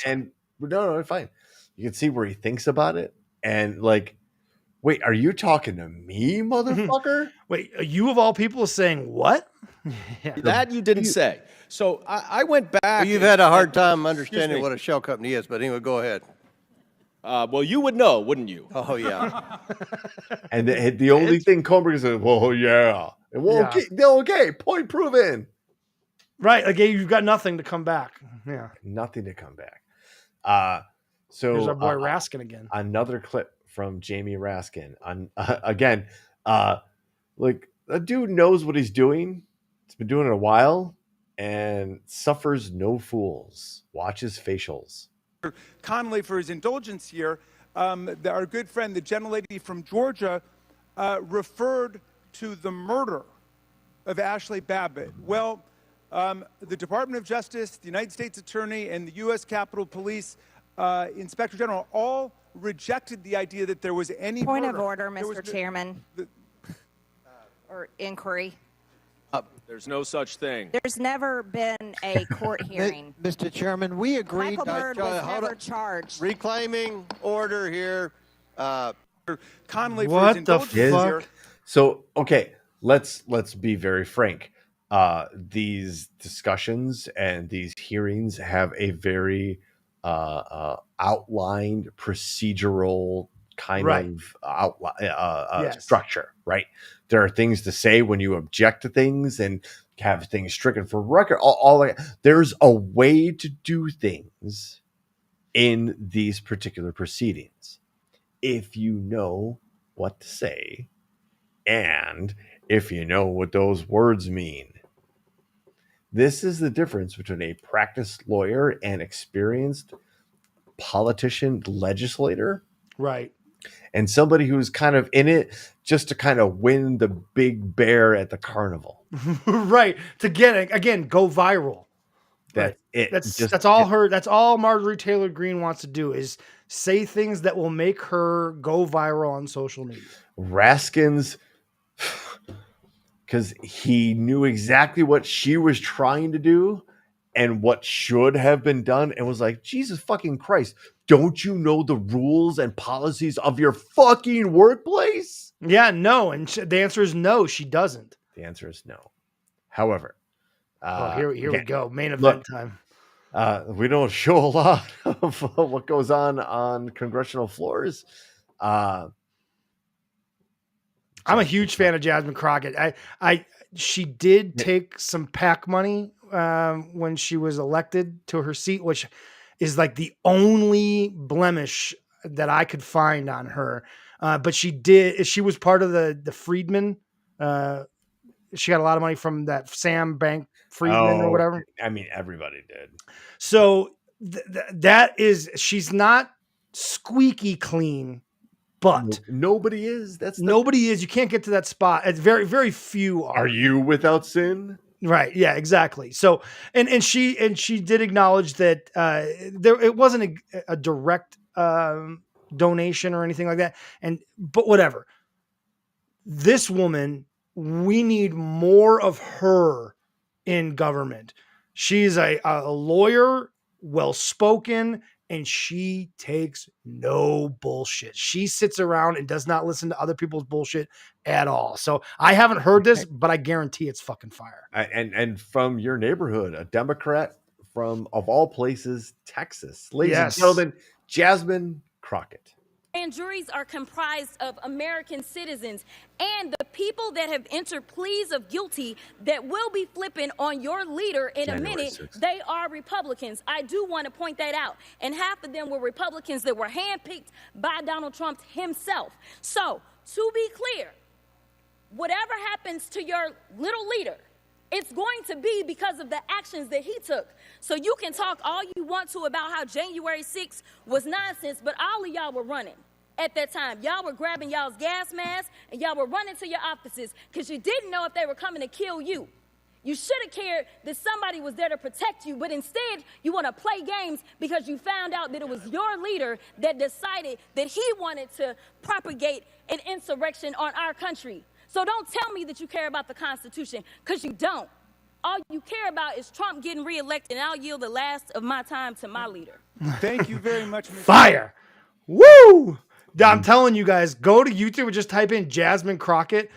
no, fine. You can see where he thinks about it, and like, wait, are you talking to me, motherfucker? Wait, you of all people saying what? That you didn't say. So I went back. Well, you've had a hard time understanding what a shell company is, but anyway, go ahead. Well, you would know, wouldn't you? Oh, yeah. And the only thing Comer says, well, yeah. And okay, point proven. Right, like you've got nothing to come back. Yeah, nothing to come back. So there's our boy Raskin again. Another clip from Jamie Raskin. Again, like that dude knows what he's doing. He's been doing it a while and suffers no fools. Watch his facials. Connolly for his indulgence here. Our good friend, the gentlelady from Georgia, referred to the murder of Ashley Babbitt. Well, the Department of Justice, the United States Attorney, and the U.S. Capitol Police Inspector General all rejected the idea that there was any Point murder. of order, Mr. Chairman. Or inquiry. There's no such thing. There's never been a court hearing. Mr. Chairman, we agreed. Michael Byrd was never charged. Reclaiming order here. Connolly for What his the indulgence here. fuck? So, okay, let's be very frank. These discussions and these hearings have a very outlined procedural kind of structure, right? There are things to say when you object to things and have things stricken for record. There's a way to do things in these particular proceedings if you know what to say and if you know what those words mean. This is the difference between a practiced lawyer and experienced politician, legislator. Right. And somebody who's kind of in it just to kind of win the big bear at the carnival. Right. To get it, again, go viral. That's it. That's all Marjorie Taylor Greene wants to do is say things that will make her go viral on social media. Raskin's, because he knew exactly what she was trying to do, and what should have been done, and was like, Jesus fucking Christ, don't you know the rules and policies of your fucking workplace? Yeah, no. And the answer is no, she doesn't. The answer is no. However, Here we again, go. Main event look, time. we don't show a lot of what goes on congressional floors. I'm a huge fan of Jasmine Crockett. She did take some PAC money when she was elected to her seat, which is like the only blemish that I could find on her. But she was part of the Friedman. She got a lot of money from that Sam Bank Friedman or whatever. I mean, everybody did. So she's not squeaky clean, but nobody is. Nobody is. You can't get to that spot. It's very, very few are. Are you without sin? Right. Yeah, exactly. So, and she did acknowledge that it wasn't a direct donation or anything like that. But whatever. This woman, we need more of her in government. She's a lawyer, well-spoken, and she takes no bullshit. She sits around and does not listen to other people's bullshit at all. So I haven't heard this, but I guarantee it's fucking fire. And from your neighborhood, a Democrat from, of all places, Texas. Ladies and gentlemen, Jasmine Crockett. And juries are comprised of American citizens and the people that have entered pleas of guilty that will be flipping on your leader in a minute. 6th. They are Republicans. I do want to point that out. And half of them were Republicans that were handpicked by Donald Trump himself. So, to be clear, whatever happens to your little leader, it's going to be because of the actions that he took. So you can talk all you want to about how January 6th was nonsense, but all of y'all were running at that time. Y'all were grabbing y'all's gas masks, and y'all were running to your offices because you didn't know if they were coming to kill you. You should have cared that somebody was there to protect you, but instead you want to play games because you found out that it was your leader that decided that he wanted to propagate an insurrection on our country. So don't tell me that you care about the Constitution, because you don't. All you care about is Trump getting reelected, and I'll yield the last of my time to my leader. Thank you very much, Ms. Fire. Woo! I'm telling you guys, go to YouTube and just type in Jasmine Crockett.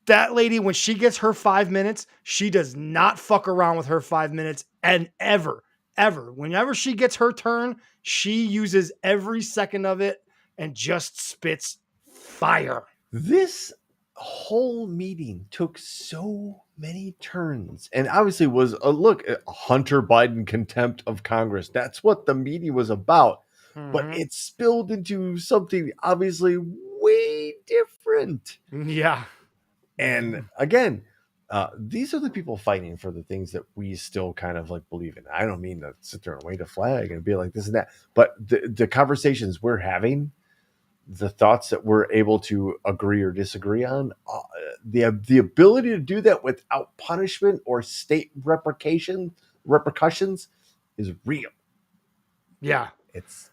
That lady, when she gets her 5 minutes, she does not fuck around with her 5 minutes, and ever. Whenever she gets her turn, she uses every second of it and just spits fire. This whole meeting took so many turns, and obviously was a Hunter Biden contempt of Congress. That's what the meeting was about. But it spilled into something obviously way different. Yeah. And again, these are the people fighting for the things that we still kind of like believe in. I don't mean to sit there and wave a flag and be like this and that, but the conversations we're having, the thoughts that we're able to agree or disagree on, the ability to do that without punishment or state repercussions is real. Yeah. It's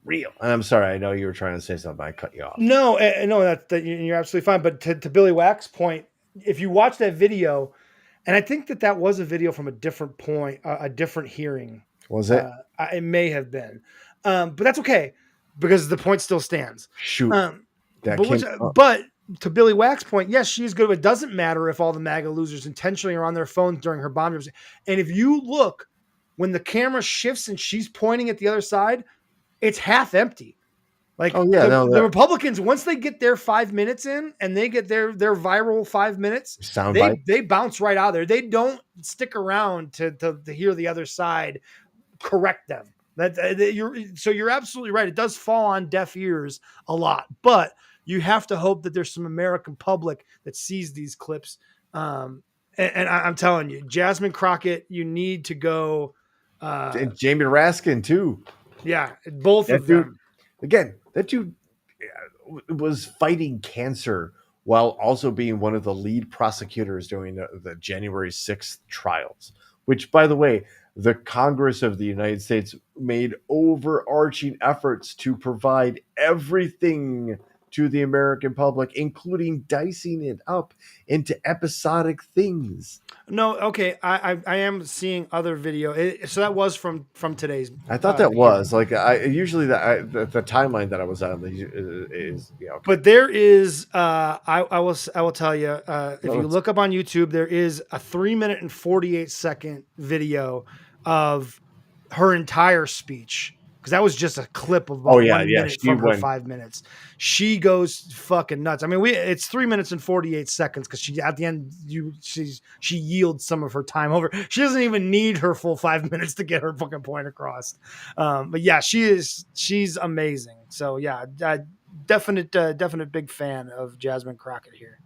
real. And I'm sorry, I know you were trying to say something, I cut you off. No, that you're absolutely fine. But to Billy Wack's point, if you watch that video, and I think that was a video from a different point, a different hearing. Was it? It may have been. But that's okay, because the point still stands. Shoot. But to Billy Wack's point, yes, she's good. It doesn't matter if all the MAGA losers intentionally are on their phones during her bomb drops. And if you look, when the camera shifts and she's pointing at the other side, it's half empty. Like the Republicans, once they get their 5 minutes in and they get their viral 5 minutes, they bounce right out of there. They don't stick around to hear the other side correct them. So you're absolutely right. It does fall on deaf ears a lot, but you have to hope that there's some American public that sees these clips. And I'm telling you, Jasmine Crockett, you need to go. And Jamie Raskin too. Yeah, both of them. Again, that dude was fighting cancer while also being one of the lead prosecutors during the January 6th trials, which, by the way, the Congress of the United States made overarching efforts to provide everything to the American public, including dicing it up into episodic things. No, okay. I am seeing other video. So that was from today's. I thought that hearing. was like I usually the timeline that I was on is okay. But there is, I will tell you, if No, you it's- look up on YouTube, there is a 3 minute and 48 second video of her entire speech. Because that was just a clip of about 1 minute she from her went 5 minutes. She goes fucking nuts. I mean, it's 3 minutes and 48 seconds because she at the end she yields some of her time over. She doesn't even need her full 5 minutes to get her fucking point across. But yeah, she's amazing. So yeah, definite big fan of Jasmine Crockett here.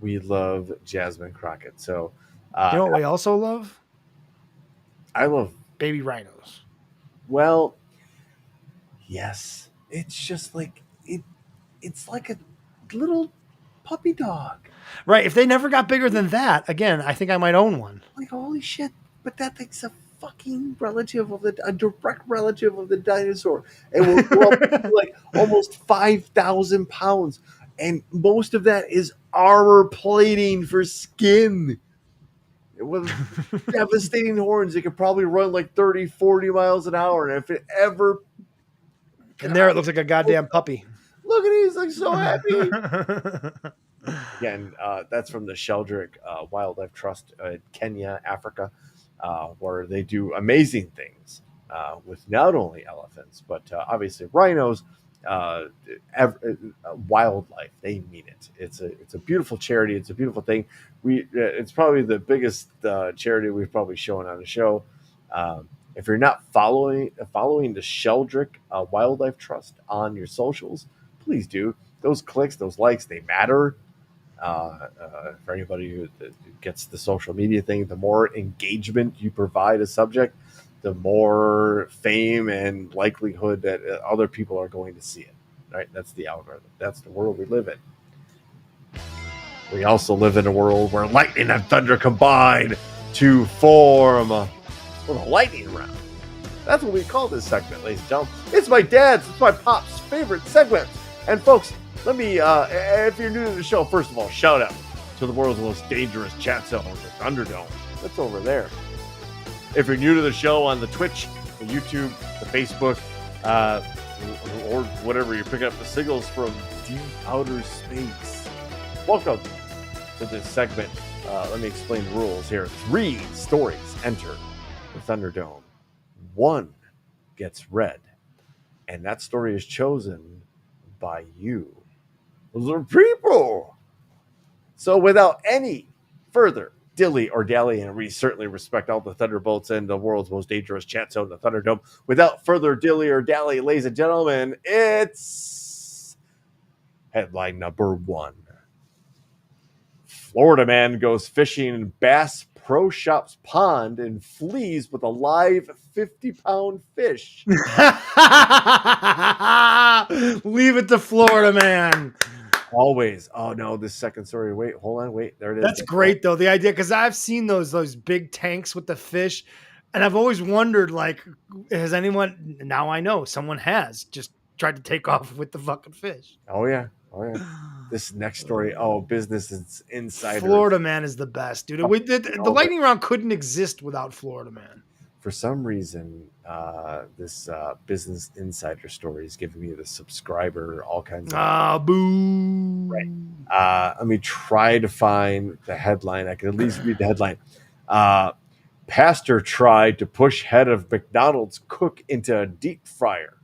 we love Jasmine Crockett. So You know what we also love? I love Baby rhinos. well, yes. It's just like it's like a little puppy dog. Right. If they never got bigger than that, again, I think I might own one. Like holy shit! But that thing's a fucking a direct relative of the dinosaur, and we're up to like almost 5,000 pounds, and most of that is armor plating for skin. With devastating horns, it could probably run like 30, 40 miles an hour, and if it ever, And there it looks like a goddamn puppy. look at it, he's like so happy. Again, that's from the Sheldrick Wildlife Trust, Kenya, Africa, where they do amazing things with not only elephants, but obviously rhinos, wildlife. They mean it. It's a beautiful charity. It's a beautiful thing. It's probably the biggest charity we've probably shown on the show. If you're not following the Sheldrick Wildlife Trust on your socials, please do. Those clicks, those likes, they matter. For anybody who gets the social media thing, the more engagement you provide a subject, the more fame and likelihood that other people are going to see it. Right? That's the algorithm. That's the world we live in. We also live in a world where lightning and thunder combine to form a lightning round. That's what we call this segment, ladies and gentlemen. It's my dad's, it's my pop's favorite segment. And folks, let me, if you're new to the show, first of all, shout out to the world's most dangerous chat zone, the Thunderdome. That's over there. If you're new to the show on the Twitch, the YouTube, the Facebook, or whatever, you're picking up the signals from deep outer space. Welcome to this segment. Let me explain the rules here. 3 stories enter the Thunderdome. 1 gets read, and that story is chosen by you, the people. So without any further dilly or dally, and we certainly respect all the Thunderbolts and the world's most dangerous chat zone, the Thunderdome. Without further dilly or dally, ladies and gentlemen, it's headline number 1. Florida man goes fishing in Bass Pro Shops pond and flees with a live 50-pound fish. Leave it to Florida man. Always. Oh no, this second story. Wait, hold on. Wait, there it is. That's great though. The idea, because I've seen those big tanks with the fish, and I've always wondered, like, has anyone? Now I know someone has just tried to take off with the fucking fish. Oh yeah. This next story. Oh, Business Insider. Florida man is the best, dude. The lightning round couldn't exist without Florida man. For some reason, this Business Insider story is giving me the subscriber all kinds of. Boo. Right. Let me try to find the headline. I can at least read the headline. Pastor tried to push head of McDonald's cook into a deep fryer.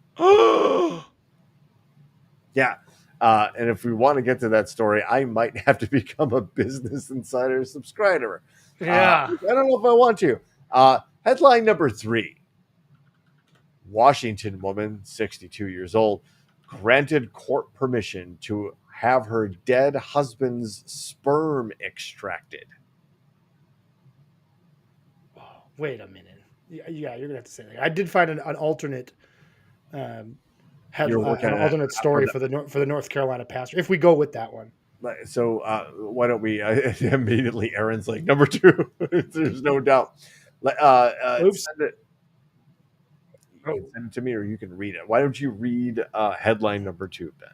Yeah. And if we want to get to that story, I might have to become a Business Insider subscriber. Yeah. I don't know if I want to. Headline number 3. Washington woman, 62 years old, granted court permission to have her dead husband's sperm extracted. Wait a minute. Yeah, you're gonna have to say that. I did find an alternate alternate story for the North Carolina pastor. If we go with that one. So why don't we immediately? Aaron's like number 2. There's no doubt. Oops. Send it to me, or you can read it. Why don't you read headline number 2, Ben?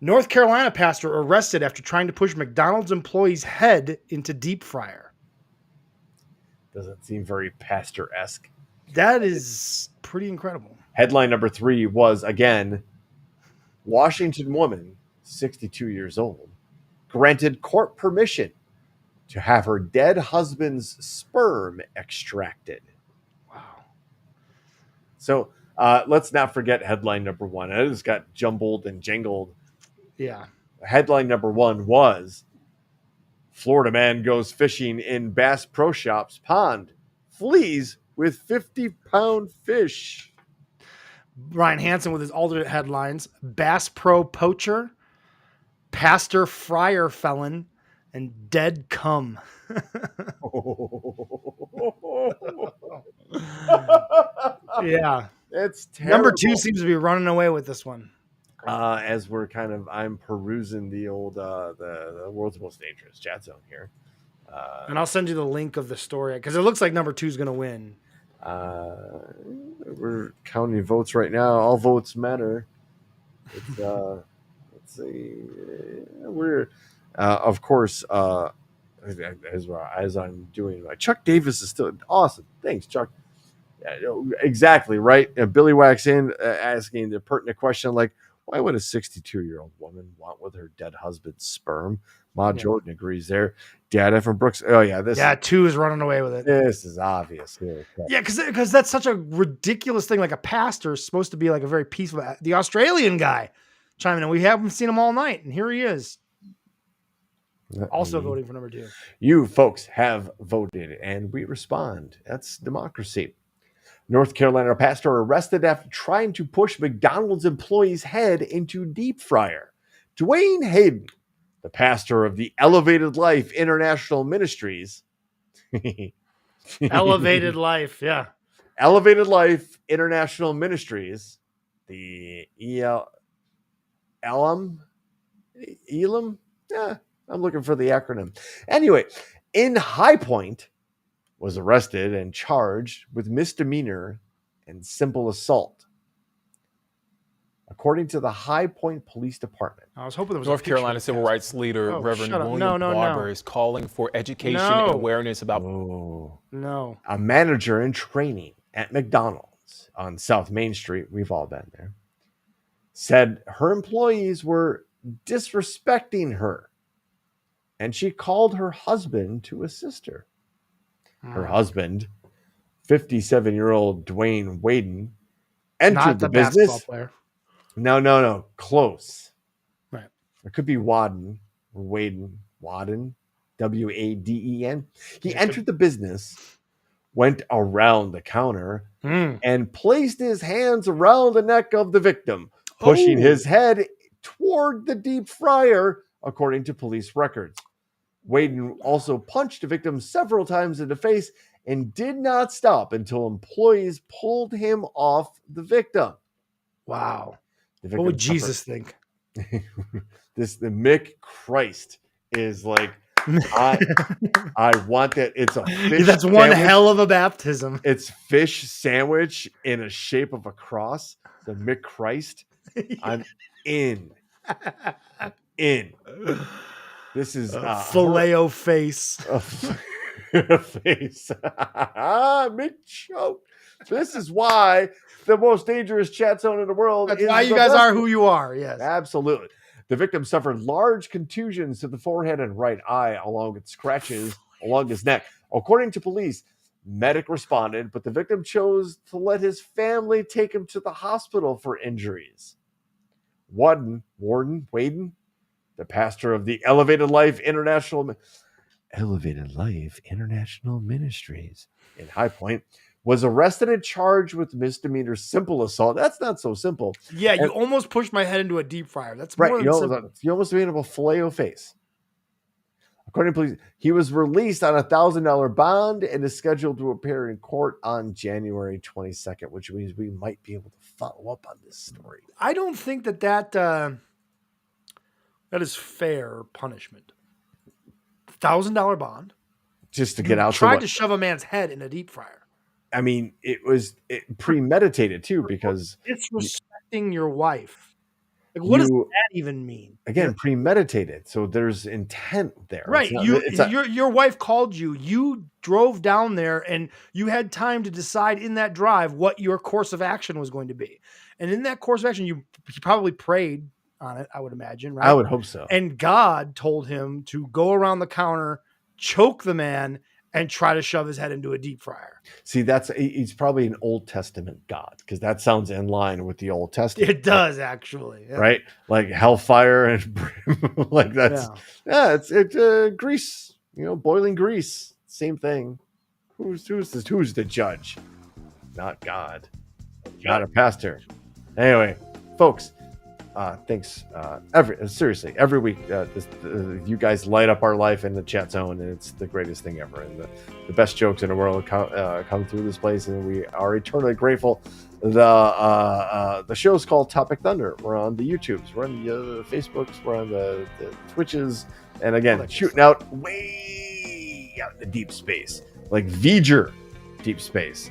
North Carolina pastor arrested after trying to push McDonald's employee's head into deep fryer. Doesn't seem very pastor-esque. That is pretty incredible. Headline number 3 was, again, Washington woman, 62 years old, granted court permission to have her dead husband's sperm extracted. Wow. So let's not forget headline number 1. I just got jumbled and jangled. Yeah. Headline number 1 was Florida man goes fishing in Bass Pro Shop's pond, flees with 50-pound fish. Ryan Hansen with his alternate headlines: Bass Pro poacher, pastor fryer felon, and dead cum. Yeah. It's terrible. Number 2 seems to be running away with this one. As I'm perusing the old the world's most dangerous chat zone here, and I'll send you the link of the story because it looks like number 2 is going to win. We're counting votes right now. All votes matter. It's, let's see. We're of course as I'm doing. Chuck Davis is still awesome. Thanks, Chuck. Exactly right. Billy Wax in asking the pertinent question like, why would a 62-year-old woman want with her dead husband's sperm? Ma Jordan agrees there. Data from Brooks. Oh yeah, this. Yeah, 2 is running away with it. This is obvious here. Yeah, because that's such a ridiculous thing. Like a pastor is supposed to be like a very peaceful. The Australian guy chiming in. We haven't seen him all night, and here he is. Also voting for number 2. You folks have voted, and we respond. That's democracy. North Carolina pastor arrested after trying to push McDonald's employee's head into deep fryer. Dwayne Hayden, the pastor of the Elevated Life International Ministries. Elevated Life, yeah. Elevated Life International Ministries, the Elam? Yeah, I'm looking for the acronym. Anyway, in High Point, was arrested and charged with misdemeanor and simple assault. According to the High Point Police Department. I was hoping there was North Carolina civil rights leader Reverend William Barber is calling for education and awareness about a manager in training at McDonald's on South Main Street, we've all been there, said her employees were disrespecting her, and she called her husband to assist her. Her husband, 57-year-old Dwayne Waden, entered the business. Player. No, close. Right. It could be Waden or Waden, Waden, W-A-D-E-N. He entered the business, went around the counter, and placed his hands around the neck of the victim, pushing his head toward the deep fryer, according to police records. Waden also punched the victim several times in the face and did not stop until employees pulled him off the victim. Wow. What would Jesus think? The Mick Christ is like, I want that. It's a fish that's one sandwich. hell of a baptism. It's fish sandwich in a shape of a cross. The Mick Christ. I'm in. This is filet-o face. Face. Mick choke. This is why the most dangerous chat zone in the world. That's why you guys are who you are. Yes, absolutely. The victim suffered large contusions to the forehead and right eye, along with scratches along his neck. According to police, medic responded, but the victim chose to let his family take him to the hospital for injuries. Waden, the pastor of the Elevated Life International Ministries in High Point, was arrested and charged with misdemeanor simple assault. That's not so simple. Yeah, you almost pushed my head into a deep fryer. That's right. More than simple. You almost made him a filet-o face. According to police, he was released on a $1,000 bond and is scheduled to appear in court on January 22nd, which means we might be able to follow up on this story. I don't think that is fair punishment. $1,000 bond. Just to get out. Tried to shove a man's head in a deep fryer. I mean, it was premeditated too, because it's respecting your wife. Like, what does that even mean? Again, premeditated. So there's intent there. Right. Your wife called you. You drove down there and you had time to decide in that drive what your course of action was going to be. And in that course of action, you probably prayed on it, I would imagine, right? I would hope so. And God told him to go around the counter, choke the man, and try to shove his head into a deep fryer. See, he's probably an Old Testament God, because that sounds in line with the Old Testament. It does, actually. Yeah. Right? Like hellfire and brim. Like that's it's grease, boiling grease. Same thing. Who's the judge? Not God. Not a pastor. Anyway, folks, thanks. Seriously, every week, you guys light up our life in the chat zone, and it's the greatest thing ever. And the best jokes in the world come through this place, and we are eternally grateful. The show's called Topic Thunder. We're on the YouTubes, we're on the Facebooks, we're on the Twitches, and again, shooting out way out in the deep space, like V'ger deep space.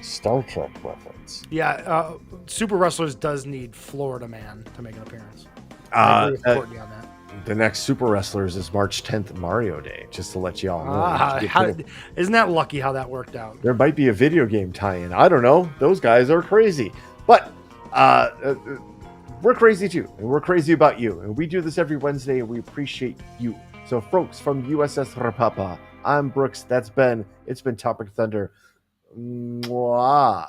Star Trek reference. Yeah, Super Wrestlers does need Florida Man to make an appearance. I agree with Courtney on that. The next Super Wrestlers is March 10th, Mario Day, just to let you all know. Isn't that lucky how that worked out? There might be a video game tie-in. I don't know. Those guys are crazy. But we're crazy too, and we're crazy about you. And we do this every Wednesday, and we appreciate you. So, folks, from USS Rapapa, I'm Brooks. That's Ben. It's been Topic Thunder. Mwah.